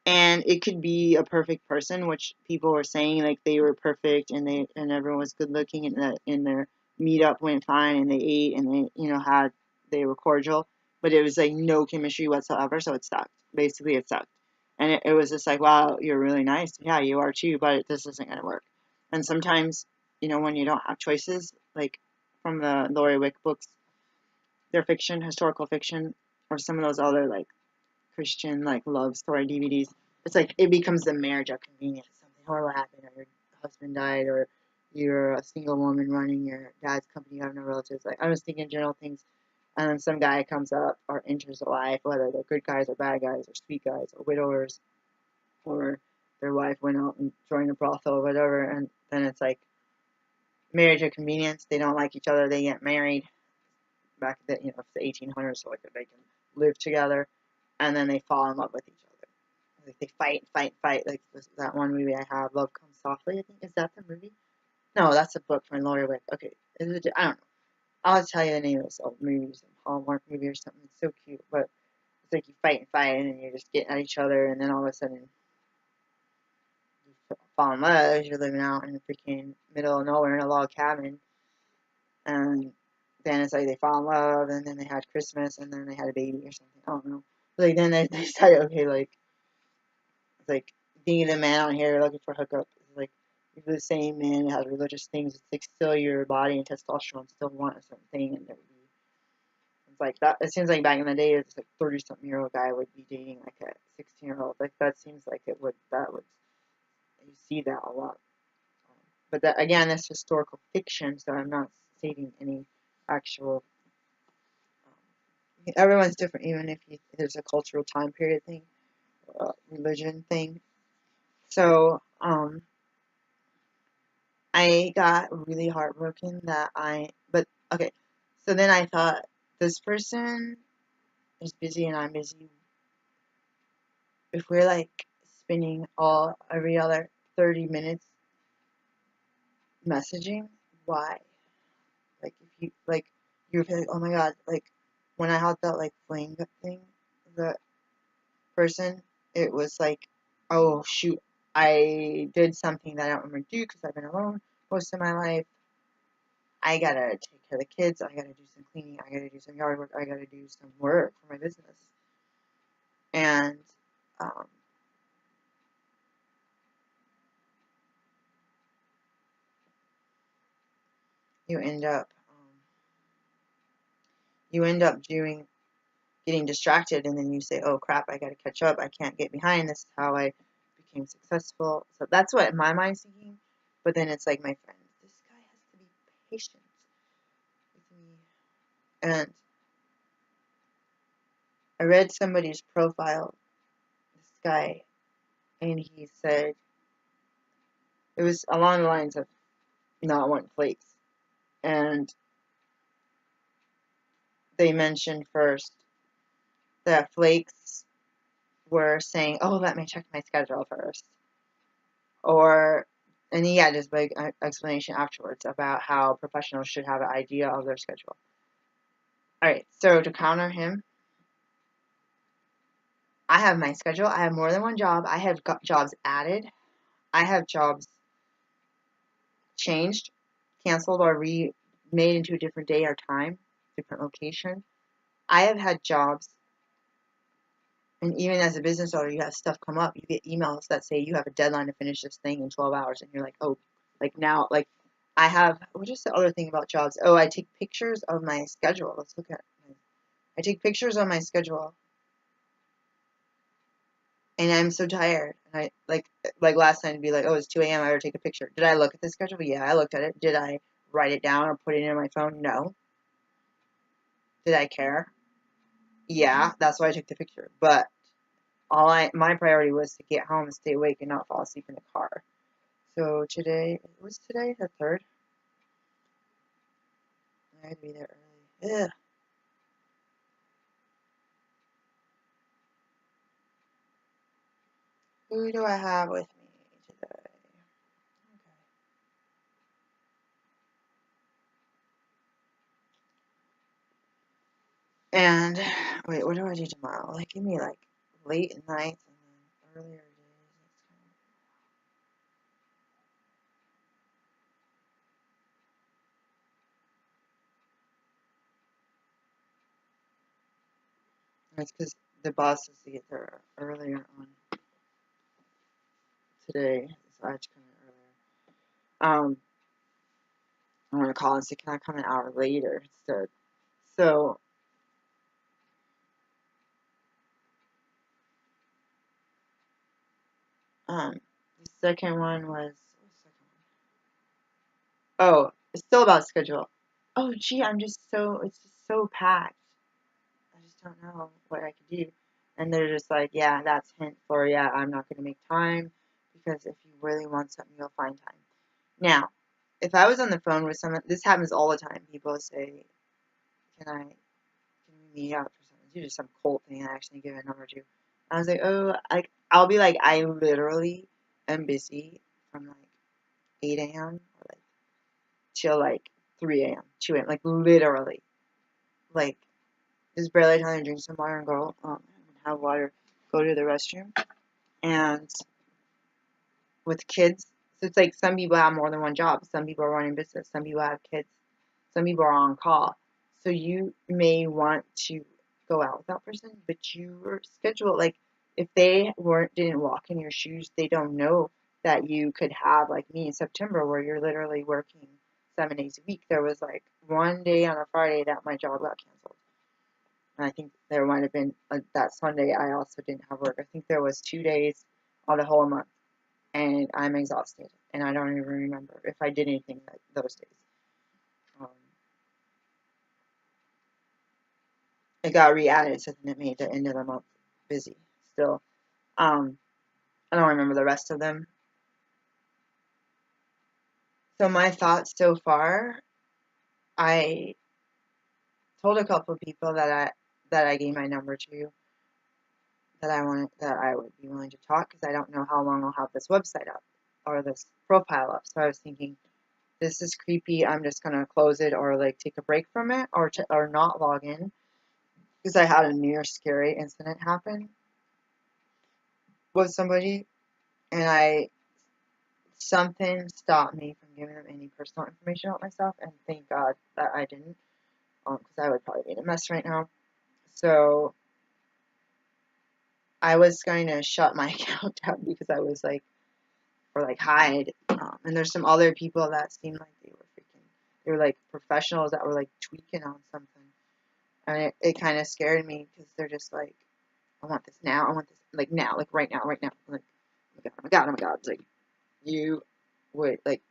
And it could be a perfect person, which people were saying like they were perfect and everyone was good looking and their meetup went fine and they ate and they were cordial, but it was like no chemistry whatsoever, so it sucked. Basically, it sucked, and it was just like, wow, you're really nice, yeah, you are too, but this isn't gonna work. And sometimes, when you don't have choices, like from the Lori Wick books, they're fiction, historical fiction, or some of those other like Christian like love story DVDs. It's like it becomes the marriage of convenience. Something horrible happened, or your husband died, or you're a single woman running your dad's company, you have no relatives. Like I'm just thinking general things, and then some guy comes up or enters the life, whether they're good guys or bad guys, or sweet guys or widowers, or their wife went out and joined a brothel or whatever, and then it's like marriage of convenience. They don't like each other, they get married. Back then, it's the 1800s, so like they can live together, and then they fall in love with each other. Like they fight. Like that one movie I have, Love Comes Softly. I think is that the movie? No, that's a book from Lori Wick. Okay, I don't know. I'll tell you the name of this old movie, some Hallmark movie or something. It's so cute, but it's like you fight, and then you're just getting at each other, and then all of a sudden you fall in love. You're living out in the freaking middle of nowhere in a log cabin, and then it's like they fall in love, and then they had Christmas, and then they had a baby or something. I don't know. Like then they decided, okay, like it's like being a man out here looking for hookup. It's like if you're the same man that has religious things, it's like still your body and testosterone still want a certain thing, and it's like that. It seems like back in the day, it's like 30-something-year-old guy would be dating like a 16-year-old. Like that seems like that would you see that a lot. But that again, that's historical fiction, so I'm not stating any actual. Everyone's different, even if there's a cultural time period thing, religion thing. So, I got really heartbroken but okay. So then I thought, this person is busy and I'm busy. If we're like spending every other 30 minutes messaging, why? Like if you're like, oh my god, like when I had that like fling thing, the person, it was like, oh shoot, I did something that I don't remember to do because I've been alone most of my life. I gotta take care of the kids. I gotta do some cleaning. I gotta do some yard work. I gotta do some work for my business. And um, you end up doing getting distracted, and then you say, "Oh crap! I gotta catch up. I can't get behind. This is how I became successful." So that's what my mind's thinking. But then it's like, my friend, this guy has to be patient with me. And I read somebody's profile, this guy, and he said it was along the lines of not wanting flakes. And they mentioned first that flakes were saying, "Oh, let me check my schedule first," or and he had his big explanation afterwards about how professionals should have an idea of their schedule. All right, so to counter him, I have my schedule. I have more than one job. I have jobs added. I have jobs changed, canceled, or made into a different day or time, different location. I have had jobs, and even as a business owner, you have stuff come up. You get emails that say you have a deadline to finish this thing in 12 hours, and you're like, oh, like now, like I have. What is the other thing about jobs? Oh, I take pictures of my schedule. Let's look at. I take pictures of my schedule, and I'm so tired. And I like last night, I'd be like, oh, it's 2 a.m. I better take a picture. Did I look at the schedule? Yeah, I looked at it. Did I write it down or put it in my phone? No. Did I care? Yeah, that's why I took the picture. But my priority was to get home and stay awake and not fall asleep in the car. So today, was today the 3rd? I had to be there early. Ugh. Who do I have with me today? Okay. And wait, what do I do tomorrow? Like, give me like late nights and then earlier days. It's because the boss has to get there earlier on today, so I had to come in earlier. I want to call and say, can I come an hour later instead? So, the second one was, what was the second one? Oh, it's still about schedule. Oh, gee, it's just so packed. I just don't know what I could do. And they're just like, yeah, that's hint for, yeah, I'm not going to make time because if you really want something, you'll find time. Now, if I was on the phone with someone, this happens all the time. People say, can we meet up for something? It's usually some cold thing I actually give a number to. I was like, oh, I'll be like, I literally am busy from like 8 a.m. or like till like 3 a.m., 2 a.m., like literally. Like, just barely time to drink some water and go, have water, go to the restroom. And with kids, so it's like some people have more than one job. Some people are running business. Some people have kids. Some people are on call. So you may want to go out with that person, but your schedule, like if they didn't walk in your shoes, they don't know that you could have like me in September where you're literally working 7 days a week. There was like one day on a Friday that my job got canceled. And I think there might have been that Sunday I also didn't have work. I think there was 2 days on the whole month, and I'm exhausted, and I don't even remember if I did anything those days. Um, it got re-added, so then it made the end of the month busy still. Um, I don't remember the rest of them. So my thoughts so far, I told a couple of people that I gave my number to that I would be willing to talk because I don't know how long I'll have this website up or this profile up. So I was thinking, this is creepy. I'm just gonna close it or like take a break from it or not log in because I had a near scary incident happen with somebody, and something stopped me from giving them any personal information about myself, and thank God that I didn't, because I would probably be in a mess right now. So I was going to shut my account down because I was like, or like hide. And there's some other people that seemed like they were like professionals that were like tweaking on something, and it kind of scared me because they're just like, I want this now, I want this like now, like right now, right now, like oh my god, oh my god, oh my god, it's like you would like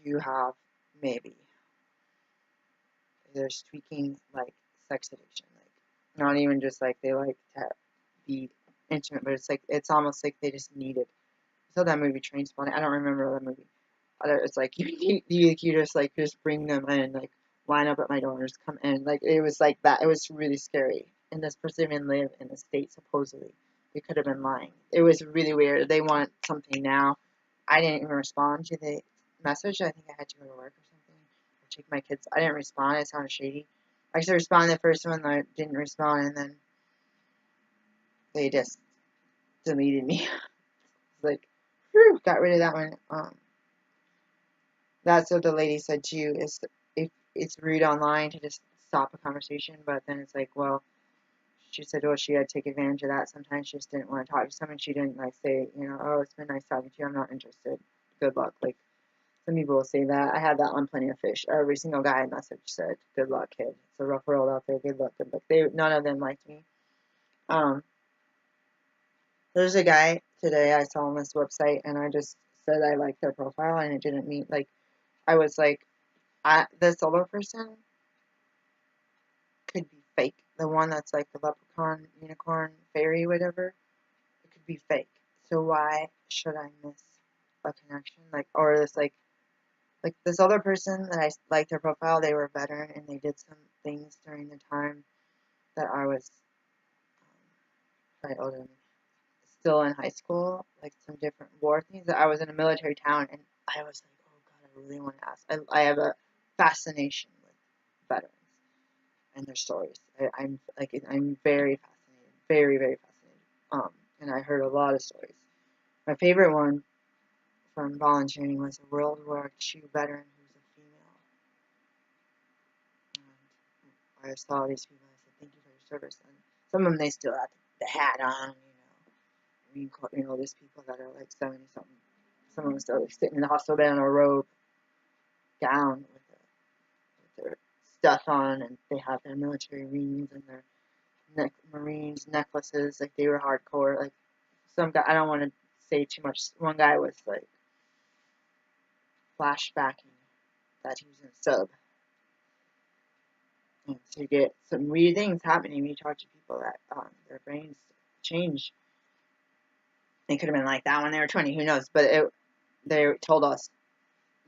you have maybe there's tweaking like sex addiction, like not even just like they like to be intimate, but it's like it's almost like they just need it. I saw that movie Trainspotting. I don't remember that movie. It's like you just like just bring them in, like line up at my door and just come in. Like it was like that. It was really scary. And this person even lived in the state supposedly. They could have been lying. It was really weird. They want something now. I didn't even respond to the message. I think I had to go to work or something or take my kids. I didn't respond. It sounded shady. I should respond to the first one. I didn't respond, and then they just deleted me. It's like, whew, got rid of that one. That's what the lady said too. Is if it's rude online to just stop a conversation, but then it's like, well, she said, well, she had to take advantage of that. Sometimes she just didn't want to talk to someone. She didn't like say, oh, it's been nice talking to you. I'm not interested. Good luck. Like some people will say that. I had that on Plenty of Fish. Every single guy I messaged said, good luck, kid. It's a rough world out there. Good luck. Good luck. None of them liked me. Um, there's a guy today I saw on this website, and I just said I liked their profile, and it didn't mean like I was like, the solo person could be fake. The one that's like the leprechaun, unicorn, fairy, whatever. could be fake. So why should I miss a connection? Like, or this like this other person that I liked their profile, they were a veteran and they did some things during the time that I was probably older than me, still in high school, like some different war things. That I was in a military town and I was like, oh God, I really want to ask. I have a fascination with veterans and their stories. I'm very fascinated, very very fascinated. And I heard a lot of stories. My favorite one from volunteering was a World War II veteran who was a female. And I saw these people. I said, "Thank you for your service." And some of them they still had the hat on, these people that are like 70 something. Some of them still like, sitting in the hospital bed on a robe, gown with their stuff on, and they have their military rings and their Marines necklaces. Like they were hardcore. Like some guy, I don't want to say too much. One guy was like flashbacking that he was in a sub. And so you get some weird things happening when you talk to people that their brains change. They could have been like that when they were 20, who knows? But they told us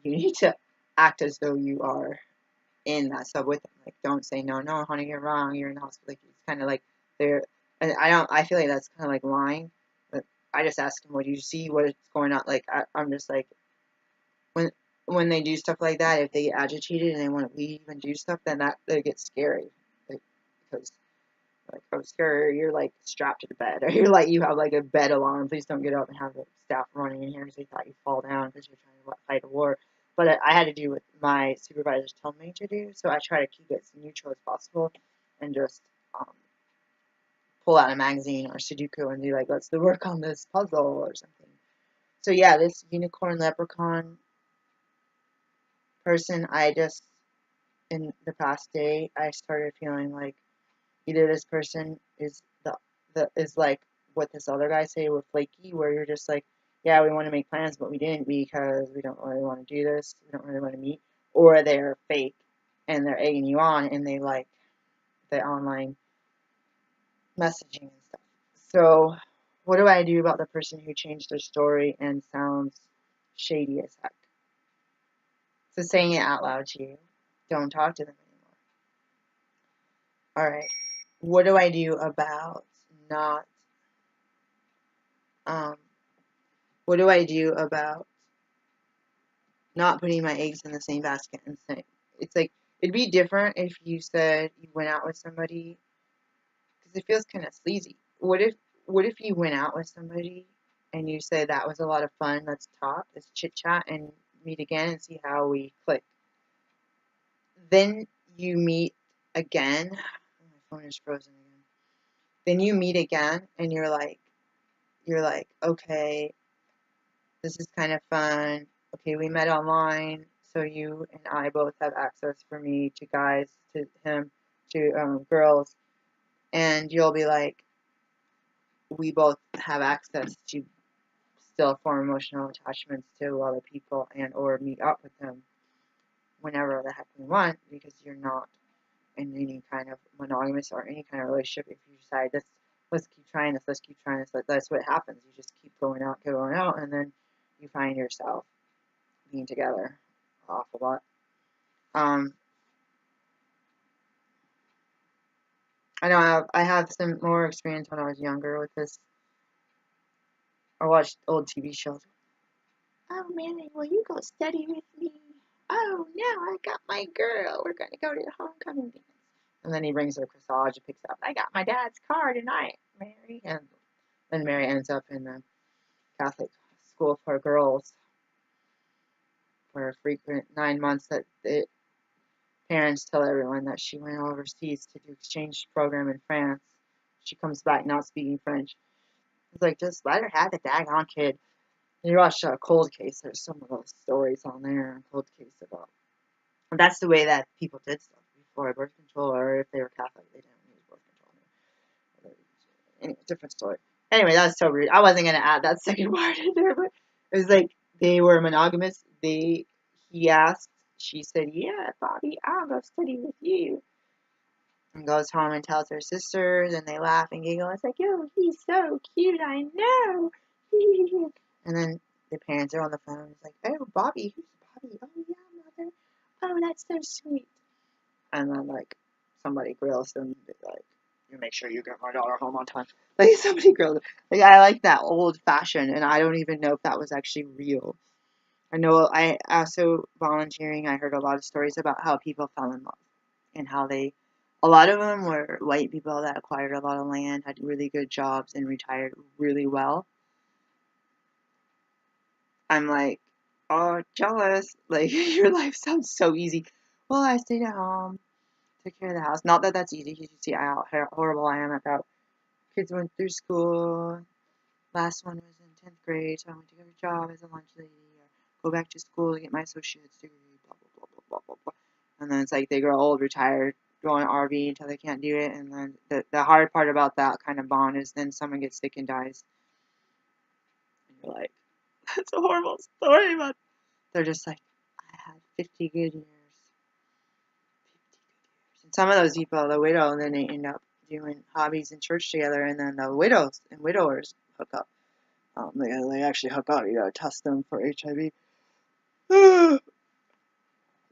you need to act as though you are in that sub with them. Like, don't say no, honey, you're wrong. You're in the hospital. Like, it's kind of like they're. And I feel like that's kind of like lying. But I just ask them, what do you see? What is going on? Like, I'm just like, when they do stuff like that, if they get agitated and they want to leave and do stuff, then that it gets scary. Like, because like, oh, sir, you're like strapped to the bed, or you're like you have like a bed alarm. Please don't get up and have the staff running in here because they thought you fall down because you're trying to fight a war. But I had to do what my supervisors told me to do, so I try to keep it as neutral as possible and just pull out a magazine or Sudoku and be like, let's do work on this puzzle or something. So yeah, this unicorn leprechaun person, I just in the past day I started feeling like either this person is the is like what this other guy say with flaky, where you're just like, yeah, we want to make plans, but we didn't because we don't really want to do this, we don't really want to meet, or they're fake and they're egging you on and they like the online messaging and stuff. So, what do I do about the person who changed their story and sounds shady as heck? So, saying it out loud to you, don't talk to them anymore. Alright, what do I do about not um, what do I do about not putting my eggs in the same basket and saying, it's like, it'd be different if you said you went out with somebody, because it feels kind of sleazy. What if you went out with somebody and you say that was a lot of fun, let's talk, let's chit chat and meet again and see how we click. Then you meet again. Oh, my phone is frozen again. Then you meet again and you're like, okay, this is kind of fun. Okay, we met online, so you and I both have access for me to guys, to him, to girls, and you'll be like, we both have access to still form emotional attachments to other people and or meet up with them whenever the heck we want because you're not in any kind of monogamous or any kind of relationship. If you decide this, let's keep trying this, let's keep trying this, that's what happens. You just keep going out, and then you find yourself being together an awful lot. Um, I know I have some more experience when I was younger with this. I watched old TV shows. Oh, Manny, will you go study with me? Oh, no, I got my girl. We're going to go to the homecoming dance. And then he brings her corsage and picks up, I got my dad's car tonight, Mary. And then Mary ends up in the Catholic school for girls for a frequent 9 months that the parents tell everyone that she went overseas to do exchange program in France. She comes back not speaking French. It's like, just let her have the daggone kid. And you watch Cold Case, there's some of those stories on there, Cold Case about. And that's the way that people did stuff before birth control, or if they were Catholic, they didn't use birth control. Anyway, different story. Anyway, that was so rude. I wasn't going to add that second part in there, but it was like they were monogamous. He asked, she said, yeah, Bobby, I'll go study with you. and goes home and tells her sisters, and they laugh and giggle. It's like, oh, he's so cute, I know. And then the parents are on the phone. It's like, oh, Bobby, who's Bobby? Oh, yeah, mother. Oh, that's so sweet. And then, like, somebody grills them, like, you make sure you get my daughter home on time. Like, somebody grilled them. Like, I like that old fashioned, and I don't even know if that was actually real. I know I also volunteering, I heard a lot of stories about how people fell in love and how a lot of them were white people that acquired a lot of land, had really good jobs, and retired really well. I'm like, oh, jealous. Like, your life sounds so easy. Well, I stayed at home, took care of the house. Not that that's easy, because you see how horrible I am at that. Kids went through school. Last one was in 10th grade, so I went to get a job as a lunch lady, or go back to school to get my associate's degree, blah, blah, blah, blah, blah, blah, blah. And then it's like they grow old, retired, go on RV until they can't do it. And then the hard part about that kind of bond is then someone gets sick and dies. And you're like, that's a horrible story, but they're just like, I had 50 good years. 50 good years. And some of those people, the widow, and then they end up doing hobbies in church together, and then the widows and widowers hook up. They actually hook up. You gotta test them for HIV.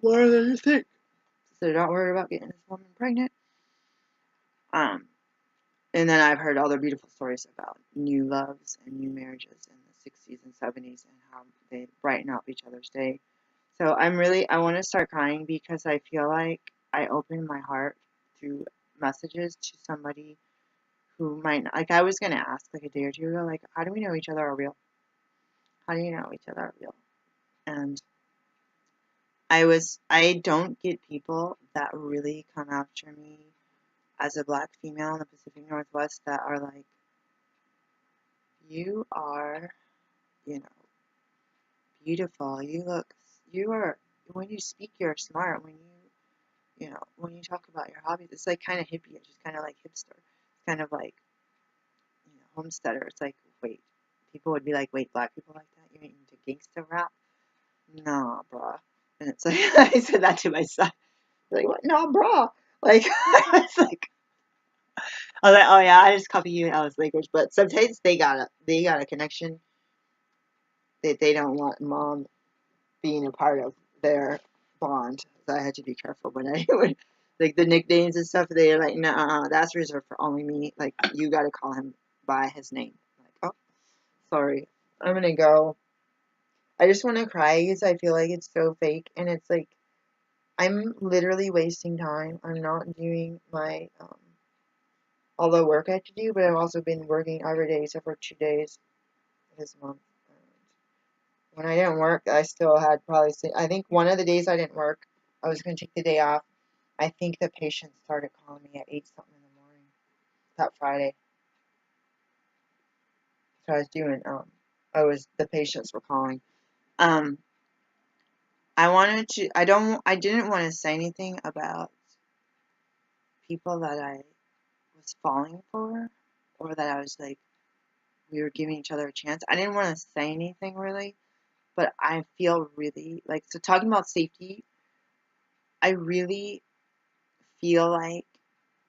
More than you think. So they're not worried about getting this woman pregnant. And then I've heard other beautiful stories about new loves and new marriages in the 60s and 70s and how they brighten up each other's day. So I want to start crying because I feel like I opened my heart through messages to somebody who might not, like I was going to ask like a day or two ago, like, how do we know each other are real? How do you know each other are real? And I don't get people that really come after me as a black female in the Pacific Northwest that are like, you are, you know, beautiful. You are, when you speak, you're smart. When you talk about your hobbies, it's like kind of hippie. It's just kind of like hipster. It's kind of like, homesteader. It's like, wait, people would be like, wait, black people like that? You ain't into gangsta rap? Nah, bruh. And it's like, I said that to my son. Like, what? Nah, bruh. Like, I was like, oh yeah, I just copy you in Alice Lakers. But sometimes they got a connection that they don't want mom being a part of their bond. So I had to be careful when I would, like the nicknames and stuff. They're like, nah, that's reserved for only me. Like, you got to call him by his name. Like, oh, sorry, I'm gonna go. I just want to cry because I feel like it's so fake, and it's like I'm literally wasting time. I'm not doing my all the work I have to do, but I've also been working every day except for 2 days this month. When I didn't work, I still had probably, I think one of the days I didn't work, I was going to take the day off. I think the patients started calling me at 8 something in the morning that Friday. So I was doing, the patients were calling. Um, I didn't want to say anything about people that I was falling for, or that I was like, we were giving each other a chance. I didn't want to say anything really, but I feel really like, so talking about safety, I really feel like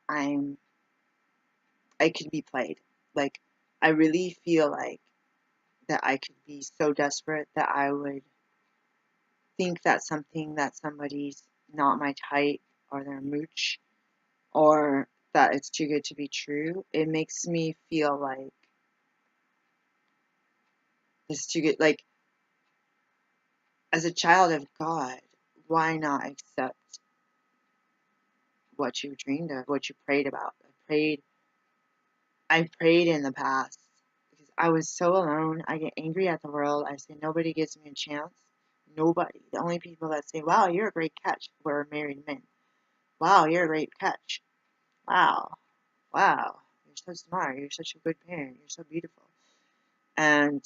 I'm I could be played. Like, I really feel like that I could be so desperate that I would think that somebody's not my type, or they're mooch, or that it's too good to be true. It makes me feel like it's too good. Like, as a child of God, why not accept what you dreamed of, what you prayed about? I prayed in the past because I was so alone. I get angry at the world. I say nobody gives me a chance. Nobody. The only people that say, "Wow, you're a great catch," were married men. "Wow, you're a great catch." "Wow, wow, you're so smart. You're such a good parent. You're so beautiful." And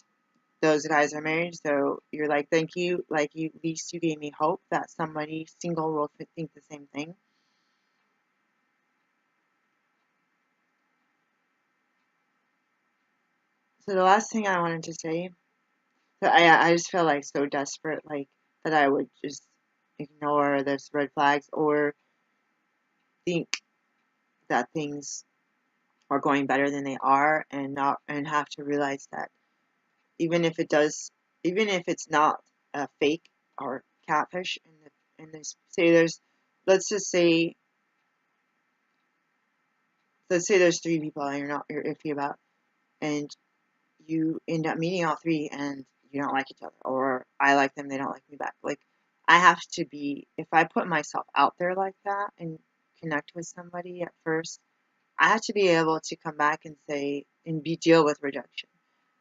those guys are married, so you're like, "Thank you. Like, you at least you gave me hope that somebody single will think the same thing." So the last thing I wanted to say, so I just feel like so desperate, like that I would just ignore those red flags, or think that things are going better than they are, and have to realize that even if it does, even if it's not a fake or catfish, and this say there's, let's just say, let's say there's three people and you're iffy about, and you end up meeting all three and you don't like each other, or I like them, they don't like me back. Like, I have to be, if I put myself out there like that and connect with somebody at first, I have to be able to come back and say, and deal with rejection.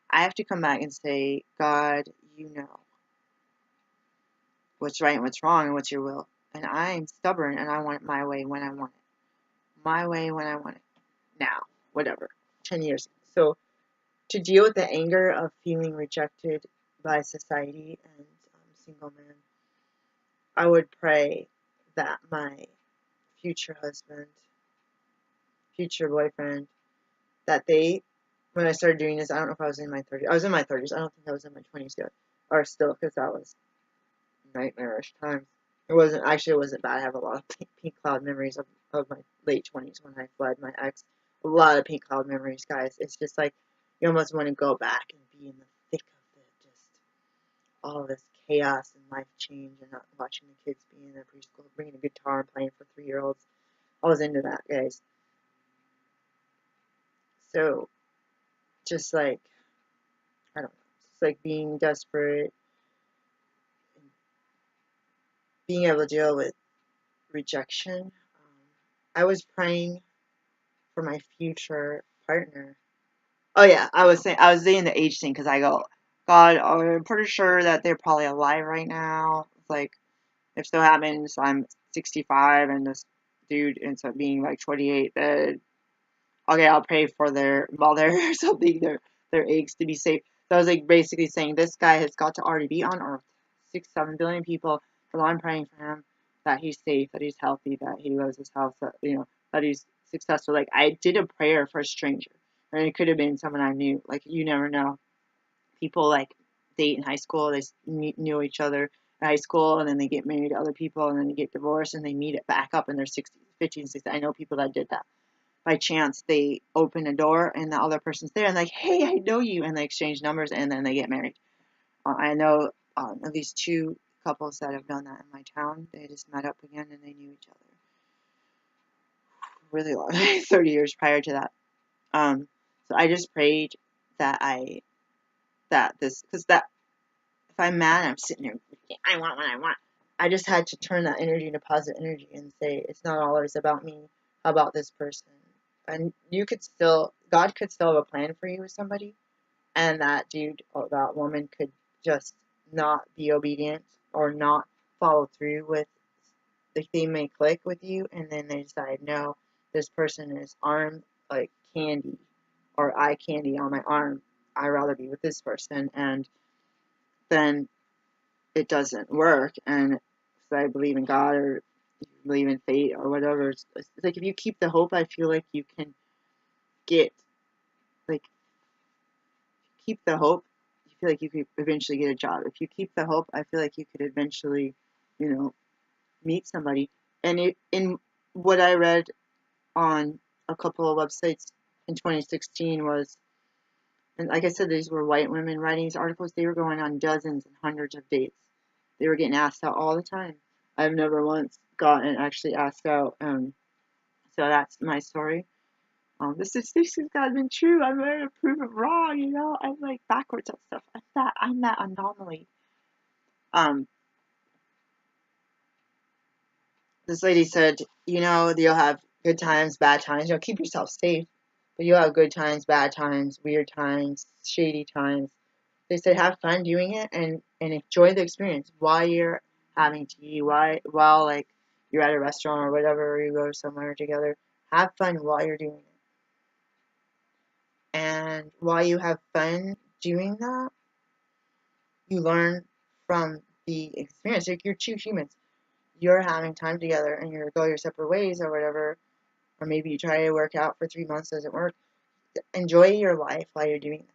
I have to come back and say, God, you know what's right and what's wrong and what's your will. And I'm stubborn and I want it my way when I want it. My way when I want it. Now. Whatever. 10 years. So, to deal with the anger of feeling rejected by society and single men, I would pray that my future husband, future boyfriend, that they, when I started doing this, I don't know if I was in my 30s. I was in my 30s. I don't think I was in my 20s yet. Or still, because that was nightmarish times. It wasn't bad. I have a lot of pink cloud memories of my late 20s when I fled my ex. A lot of pink cloud memories, guys. It's just like, you almost want to go back and be in the thick of it. Just all this chaos and life change, and not watching the kids be in their preschool, bringing a guitar and playing for 3-year-olds. I was into that, guys. So, just like, I don't know. It's like being desperate, and being able to deal with rejection. I was praying for my future partner. Oh yeah, I was saying the age thing because I go, God, I'm pretty sure that they're probably alive right now. It's like, if so happens I'm 65 and this dude ends up being like 28, then okay, I'll pray for their mother or something, their eggs to be safe. So I was like basically saying this guy has got to already be on Earth, 6-7 billion people. So I'm praying for him that he's safe, that he's healthy, that he loves his house, that that he's successful. Like, I did a prayer for a stranger, and it could have been someone I knew. Like, you never know. People like date in high school, they knew each other in high school, and then they get married to other people, and then they get divorced, and they meet it back up in their 60s, 50s, 60s. I know people that did that by chance. They open a door and the other person's there and like, hey, I know you, and they exchange numbers and then they get married. I know at least 2 couples that have done that in my town. They just met up again and they knew each other really long, 30 years prior to that. So I just prayed that because that if I'm mad, I'm sitting there, I want what I want. I just had to turn that energy into positive energy and say, it's not always about me. How about this person? And God could still have a plan for you with somebody, and that dude or that woman could just not be obedient or not follow through with, like, they may click with you, and then they decide, no, this person is arm like candy or eye candy on my arm. I'd rather be with this person, and then it doesn't work. And so I believe in God, or you believe in fate or whatever. It's like, if you keep the hope, I feel like you can get, like, keep the hope, you feel like you could eventually get a job. If you keep the hope, I feel like you could eventually, you know, meet somebody. And in what I read on a couple of websites in 2016 was, and like I said, these were white women writing these articles. They were going on dozens and hundreds of dates. They were getting asked out all the time. I've never once gotten actually asked out. So that's my story. The statistics have been true. I'm ready to prove it wrong. I'm like backwards at stuff. I'm that anomaly. Um, this lady said, you'll have good times, bad times. Keep yourself safe, but you'll have good times, bad times, weird times, shady times. They said have fun doing it, and enjoy the experience while you're having tea, while like you're at a restaurant or whatever, or you go somewhere together. Have fun while you're doing it. And while you have fun doing that, you learn from the experience. Like, you're two humans. You're having time together and you're go your separate ways or whatever. Or maybe you try to work out for 3 months, doesn't work. Enjoy your life while you're doing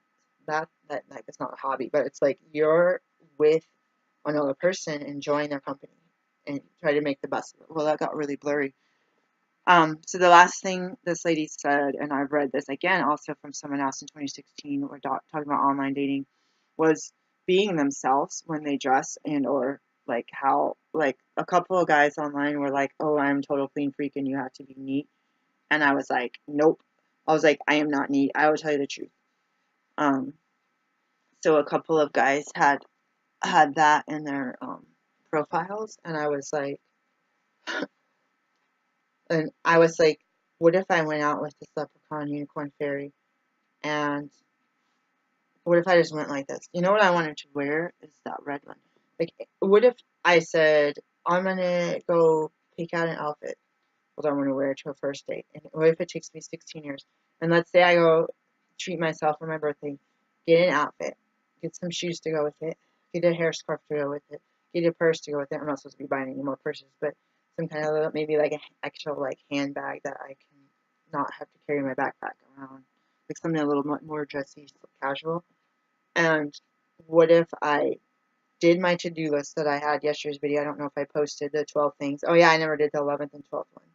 that. That like, it's not a hobby, but it's like you're with another person enjoying their company and try to make the best of it. Well, that got really blurry. So the last thing this lady said, and I've read this again also from someone else in 2016, we're talking about online dating, was being themselves when they dress and or like how like a couple of guys online were like, oh, I'm total clean freak and you have to be neat. And I was like, nope. I was like, I am not neat. I will tell you the truth. Um, so a couple of guys had that in their profiles, and I was like, what if I went out with this leprechaun unicorn fairy, and what if I just went like this? You know what I wanted to wear is that red one. Like, what if I said I'm gonna go pick out an outfit what I want to wear to a first date, and what if it takes me 16 years? And let's say I go treat myself for my birthday, get an outfit, get some shoes to go with it, get a hair scarf to go with it, get a purse to go with it. I'm not supposed to be buying any more purses, but some kind of little, maybe like an actual like handbag that I can not have to carry my backpack around, like something a little more dressy, casual. And what if I did my to-do list that I had yesterday's video? I don't know if I posted the 12 things. Oh yeah, I never did the 11th and 12th one.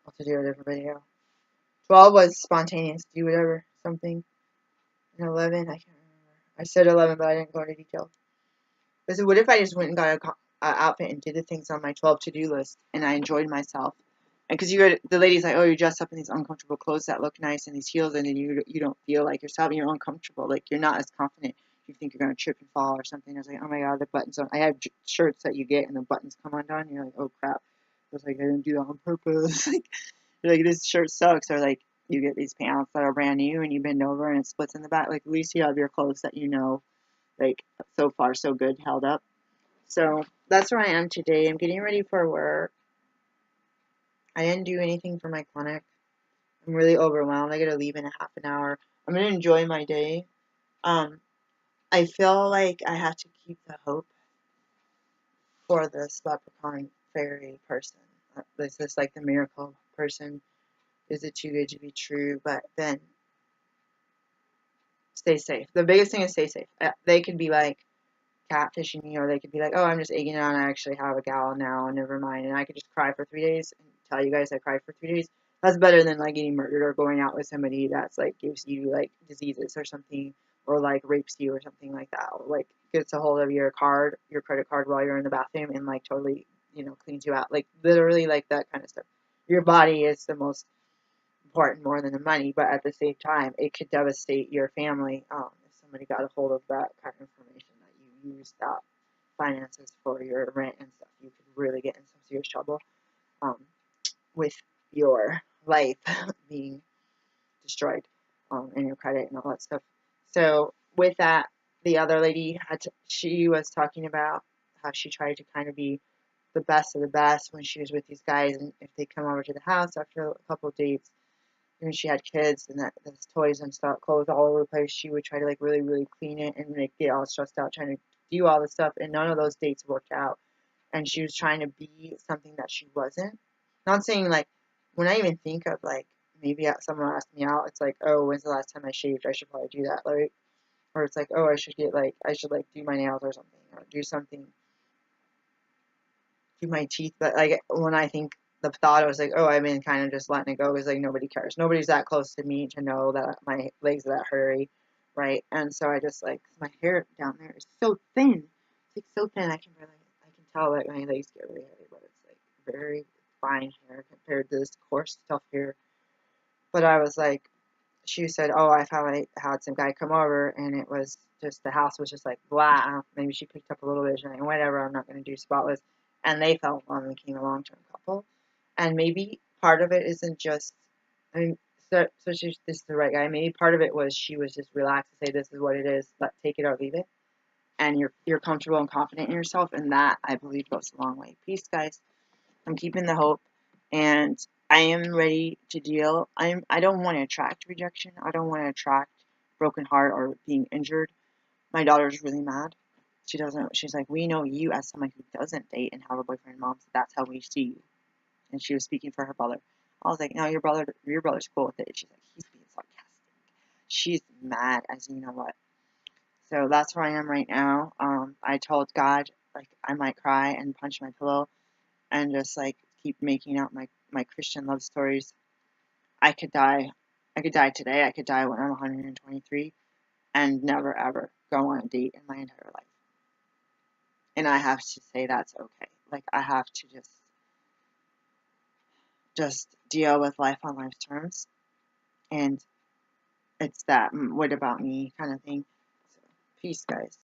I'll have to do a different video. 12 was spontaneous, do whatever, something. And 11, I can't remember. I said 11, but I didn't go into detail. But so what if I just went and got a outfit and did the things on my 12 to-do list, and I enjoyed myself? And because the lady's like, oh, you're dressed up in these uncomfortable clothes that look nice and these heels, and then you don't feel like yourself, and you're uncomfortable. Like, you're not as confident. You think you're going to trip and fall or something. I was like, oh my God, the buttons on. I have shirts that you get, and the buttons come undone. And you're like, oh crap. I was like, I didn't do that on purpose. Like, this shirt sucks. Or like, you get these pants that are brand new, and you bend over and it splits in the back. Like, at least you have your clothes that you know, like, so far so good held up. So that's where I am today. I'm getting ready for work. I didn't do anything for my clinic. I'm really overwhelmed. I gotta leave in a half an hour. I'm gonna enjoy my day. Um, I feel like I have to keep the hope for this leprechaun fairy person. Is this like the miracle person? Is it too good to be true? But then stay safe. The biggest thing is stay safe. They could be like catfishing me, or they could be like, oh, I'm just egging it on. I actually have a gal now, and never mind. And I could just cry for 3 days and tell you guys I cried for 3 days. That's better than like getting murdered or going out with somebody that's like gives you like diseases or something, or like rapes you or something like that, or like gets a hold of your credit card while you're in the bathroom and like totally, cleans you out. Like literally like that kind of stuff. Your body is the most important more than the money, but at the same time, it could devastate your family if somebody got a hold of that kind of information that you used that finances for your rent and stuff. You could really get in some serious trouble um, with your life being destroyed and your credit and all that stuff. So with that, the other lady she was talking about how she tried to kind of be the best of the best when she was with these guys, and if they come over to the house after a couple of dates, when she had kids and that there's toys and stuff, clothes all over the place, she would try to like really, really clean it and like get all stressed out trying to do all this stuff. And none of those dates worked out. And she was trying to be something that she wasn't. Not saying like when I even think of like maybe someone asked me out, it's like, oh, when's the last time I shaved? I should probably do that, like, or it's like, oh, I should like do my nails or something, or do something, do my teeth. But like when I think the thought, I was like, oh, I've been kind of just letting it go because like nobody cares. Nobody's that close to me to know that my legs are that hairy, right? And so I just like my hair down there is so thin. It's like so thin. I can tell that my legs get really hairy, but it's like very fine hair compared to this coarse tough hair. But I was like, she said, oh, I finally had some guy come over and it was just, the house was just like blah. Maybe she picked up a little bit of like, whatever, I'm not going to do spotless. And they fell in love and became a long-term couple. And maybe part of it isn't just, I mean, this is the right guy. Maybe part of it was she was just relaxed to say, this is what it is, take it or leave it. And you're comfortable and confident in yourself. And that, I believe, goes a long way. Peace, guys. I'm keeping the hope, and I am ready to deal. I don't want to attract rejection. I don't want to attract broken heart or being injured. My daughter's really mad. She's like, we know you as someone who doesn't date and have a boyfriend and mom, so that's how we see you. And she was speaking for her brother. I was like, no, your brother's cool with it. She's like, he's being sarcastic. She's mad as you know what. So that's where I am right now. I told God, like, I might cry and punch my pillow and just like keep making out my Christian love stories. I could die. I could die today. I could die when I'm 123 and never ever go on a date in my entire life. And I have to say that's okay. Like, I have to just deal with life on life's terms. And it's that what about me kind of thing. So, peace, guys.